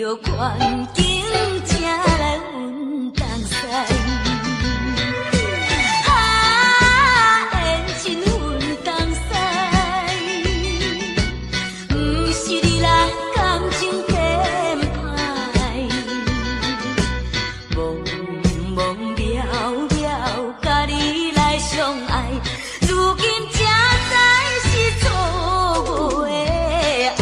着环境才来阮东西。缘亲阮东西，不是你人感情偏歹，茫茫渺渺，甲你来相爱，如今才知是错误的爱。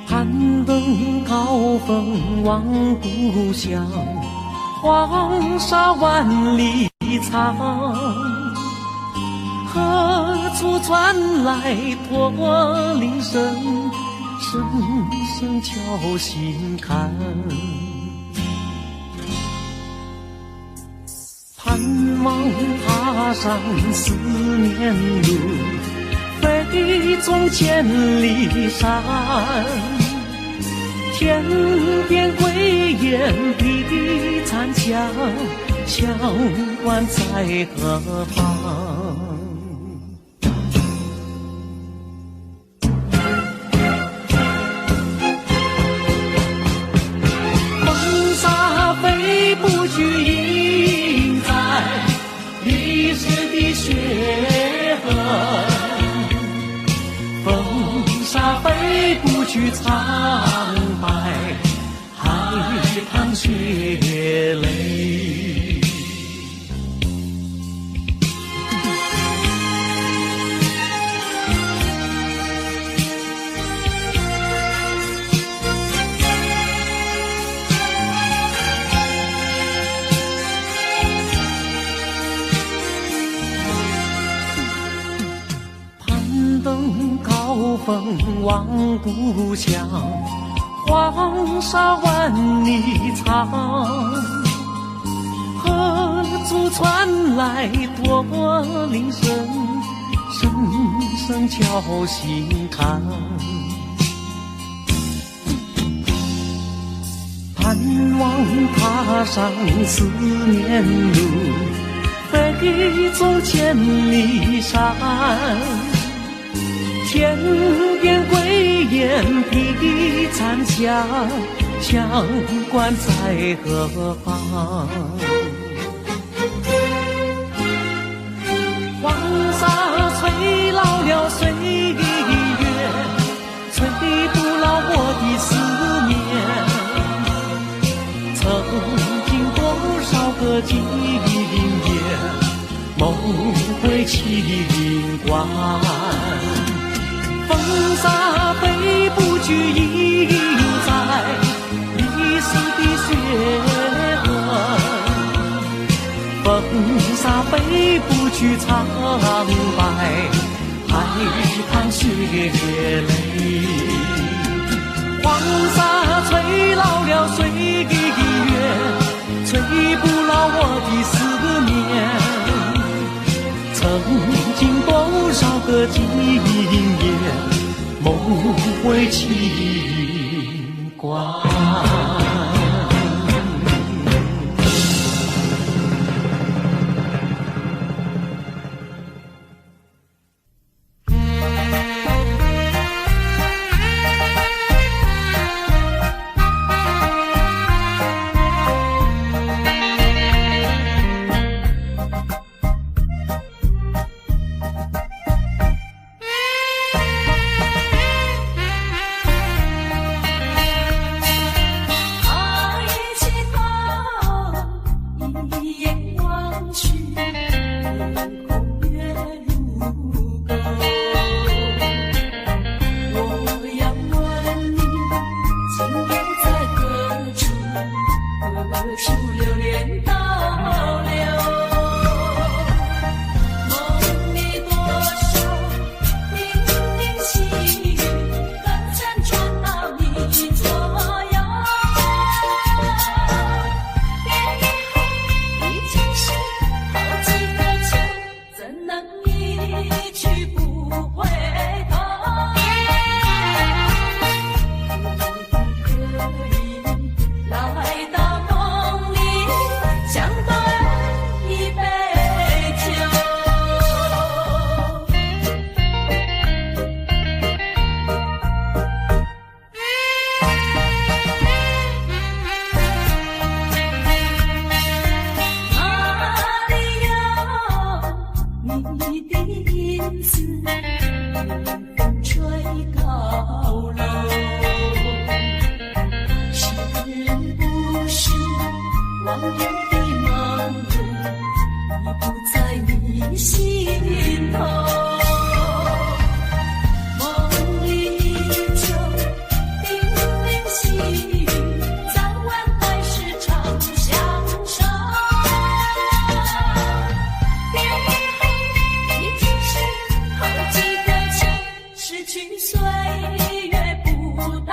攀登高峰望故乡，黄沙万里长。何处传来驼铃声，声声敲心坎。盼望踏上思念路，飞纵千里山。天边归雁披残香，相关在何方？风沙飞不去，印在历史的血痕。风沙飞不去，苍白海棠血泪。攀登高峰望故乡，黄沙万里长。何处传来驼铃声，声声敲心坎。盼望踏上思念路，飞纵千里山。天边归雁披残香，相关在何方？黄沙吹老了岁月，吹不老我的思念。曾经多少个今夜，梦回麒麟关。风沙飞不去，印在历史的血痕。风沙飞不去，苍白海棠血泪。黄沙吹老了岁月，吹不老我的思念。曾经多少个今夜，梦回麒麟关。数流连倒流。梦里多少零零细语，刚辗转到你左右。别以后已经是好几个秋，怎能一去不回头？来到梦里，相对一杯酒。哪里有你的影子，风吹高楼。往日的梦里，已不在你心头。梦里依旧零零细语，早晚还是常相守。别以后已经是好几个秋，失去岁月不倒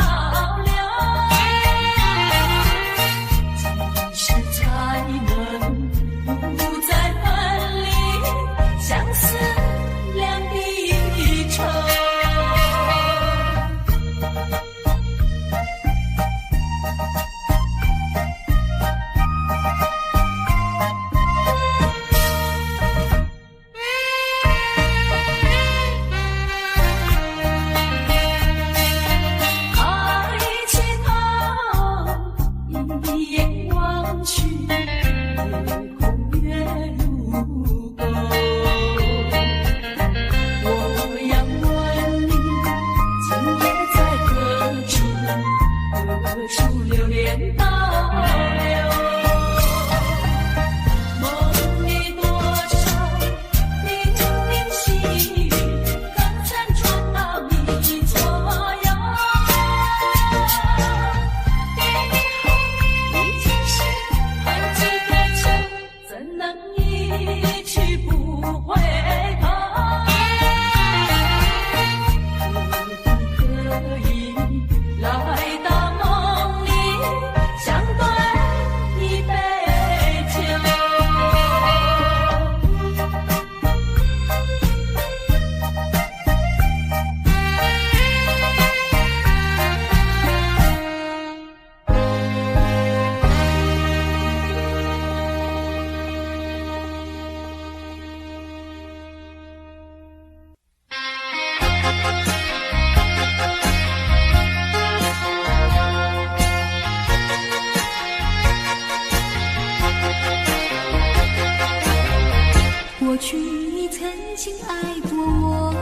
流。才能不再分离，相思两地愁。抬起头，一眼望去，夜空月如钩。我要问你，今夜在何处？何处流连倒流？梦里多少零零细语，刚辗转到你左右。别以后已经是好几个秋，怎能一去不回头？可以来到梦里，相对一杯酒。过去你曾经爱过我，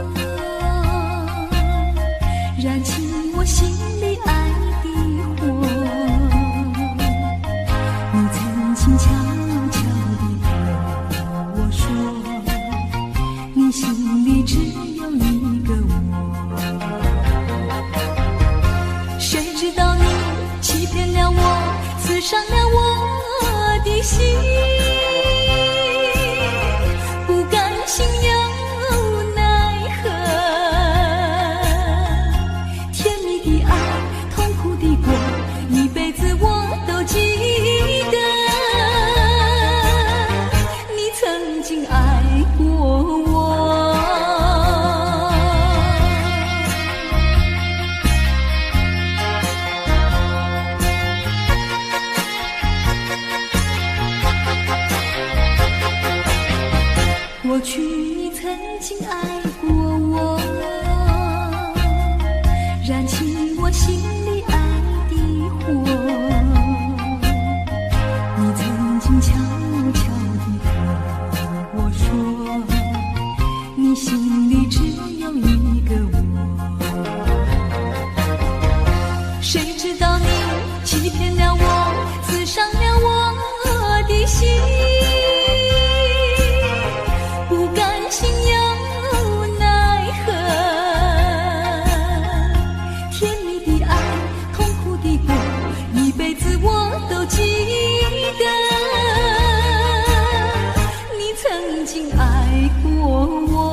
燃起我心里爱的火。你曾经悄悄地对我说，你心里只有一个我。谁知道你欺骗了我，刺伤了我的心。心有奈何，甜蜜的爱，痛苦的过，一辈子我都记得。你曾经爱过我。过去你曾经爱过我，燃起我心里爱的火。你曾经悄悄地对我说，你心里只有一个我。谁知道你欺骗了我，刺伤了我的心。心有奈何，甜蜜的爱，痛苦的过，一辈子我都记得你曾经爱过我。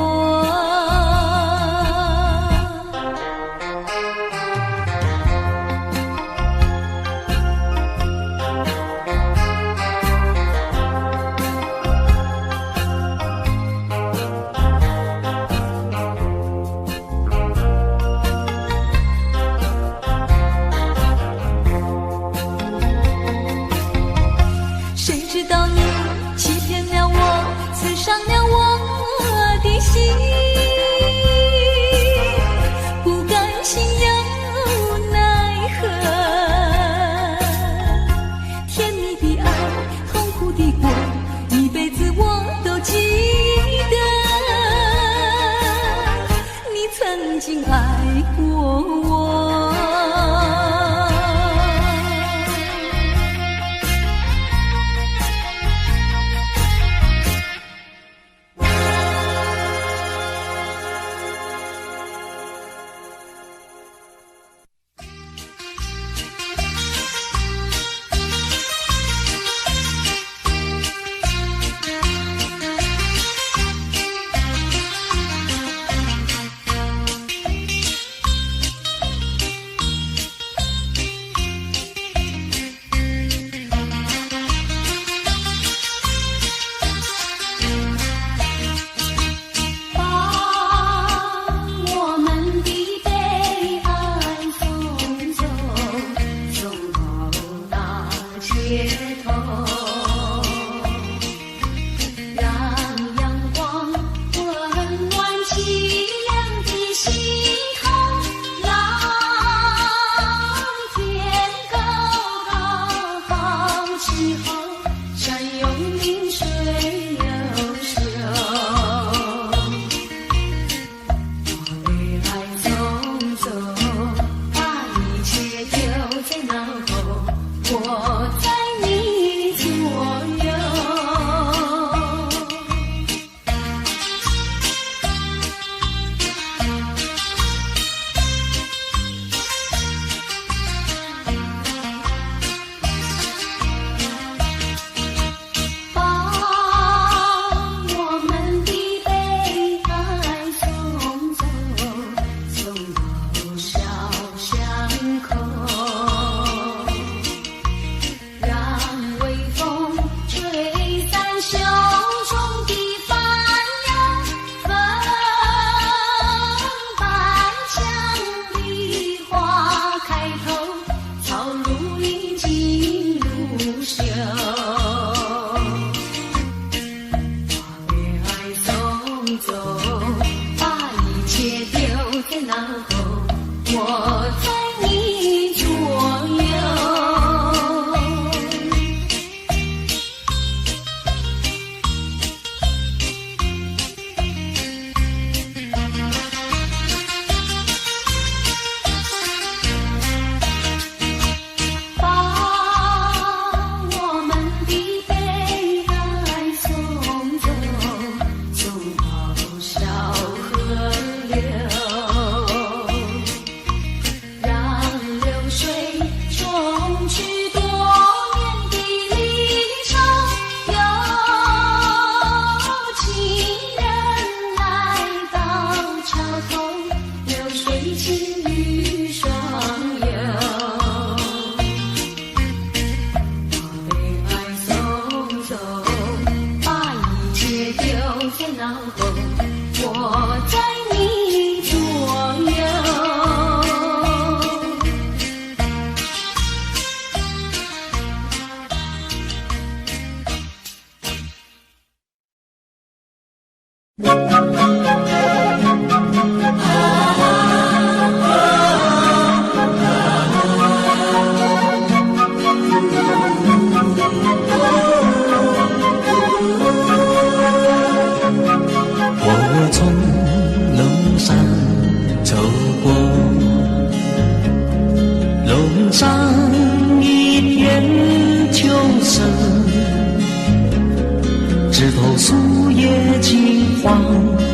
枝头树叶金黄。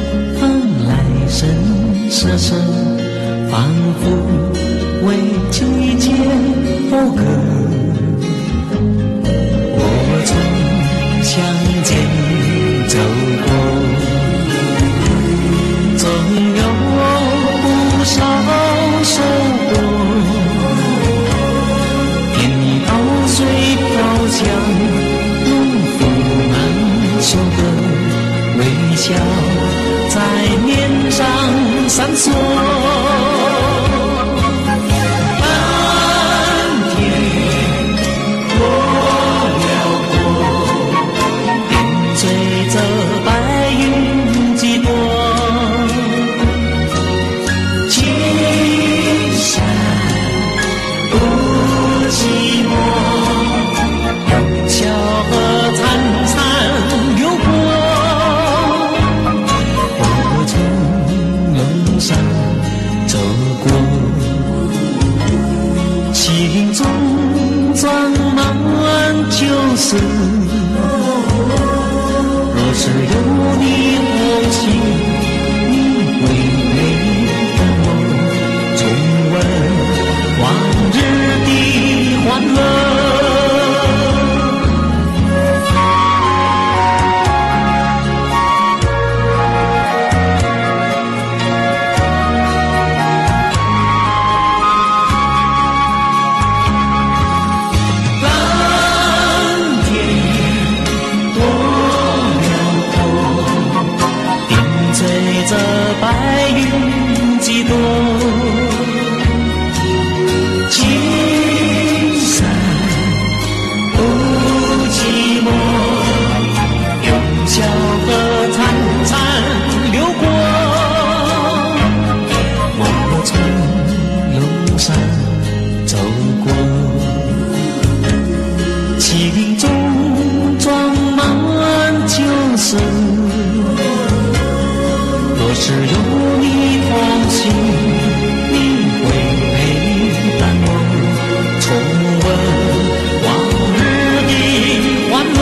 笑在面上闪烁。蓝天过了过，点缀着白云几朵。青山不寂寞，有桥河潺潺流过。我从路上走过，心中装满就是若是有你同行，你会陪伴我重温往日的欢乐。这白云几朵，青山不寂寞，有桥河潺潺流过。我从路上走过，心中装满就是若是有你同行，你会陪伴我重温往日的欢乐。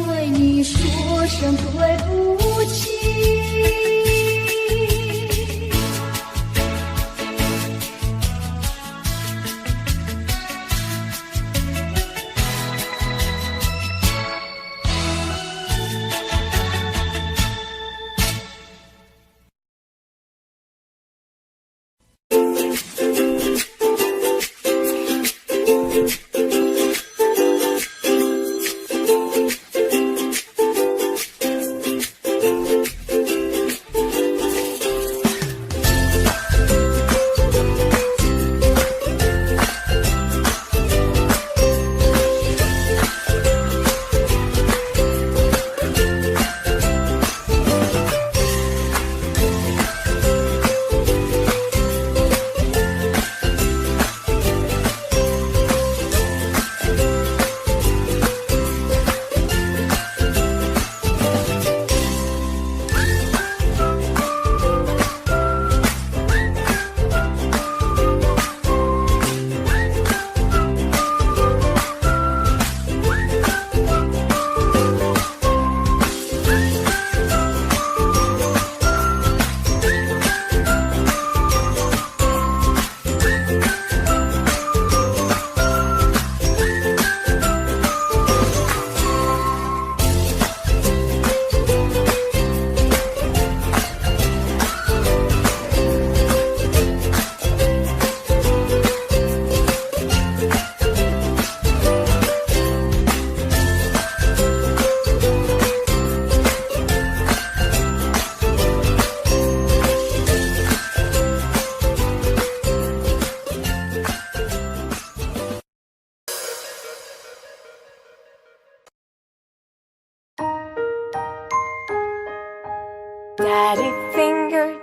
对声对不起。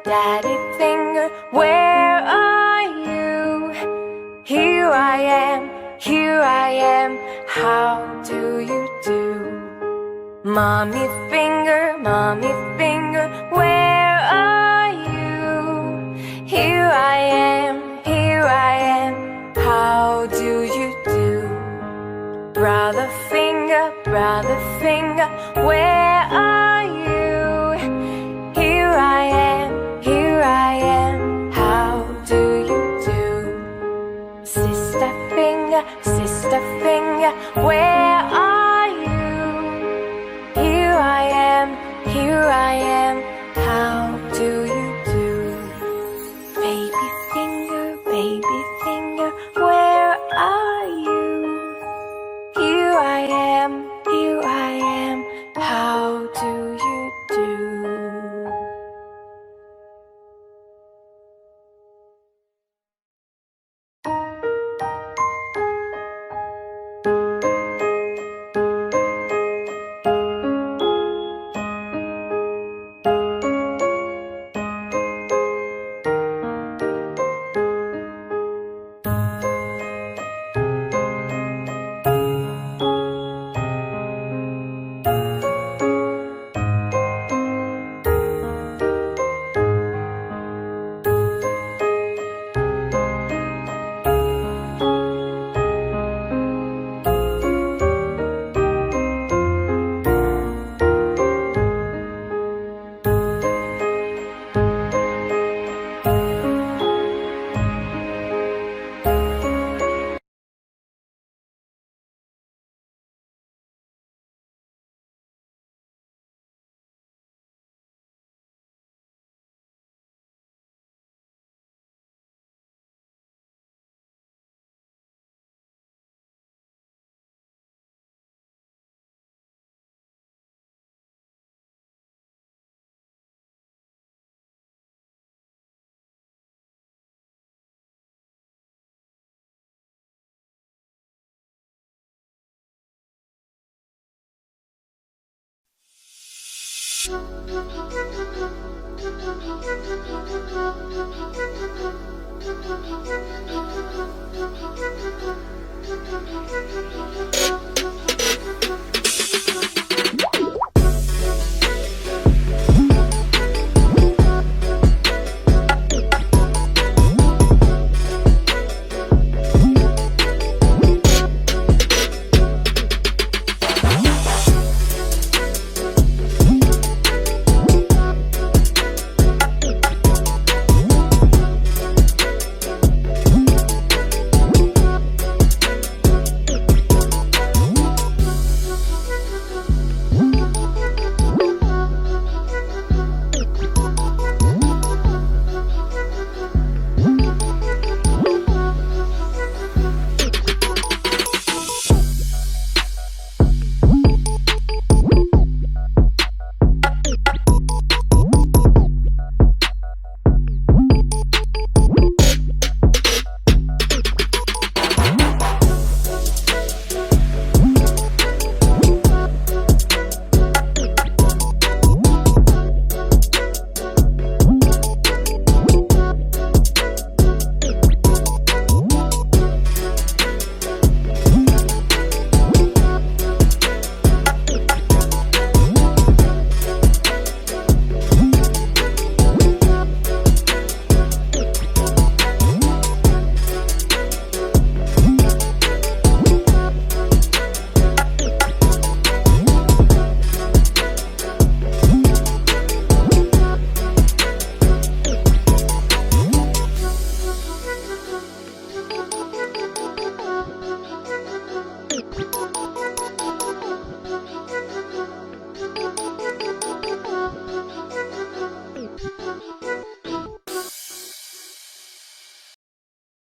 Daddy finger, where are you? Here I am, how do you do? Mommy finger, where are you? Here I am, how do you do? Brother finger, where are you? Here I am, how do you do? Sister finger, where are you? Here I am, how do you do? Baby finger, where are you? Here I am, how do you do?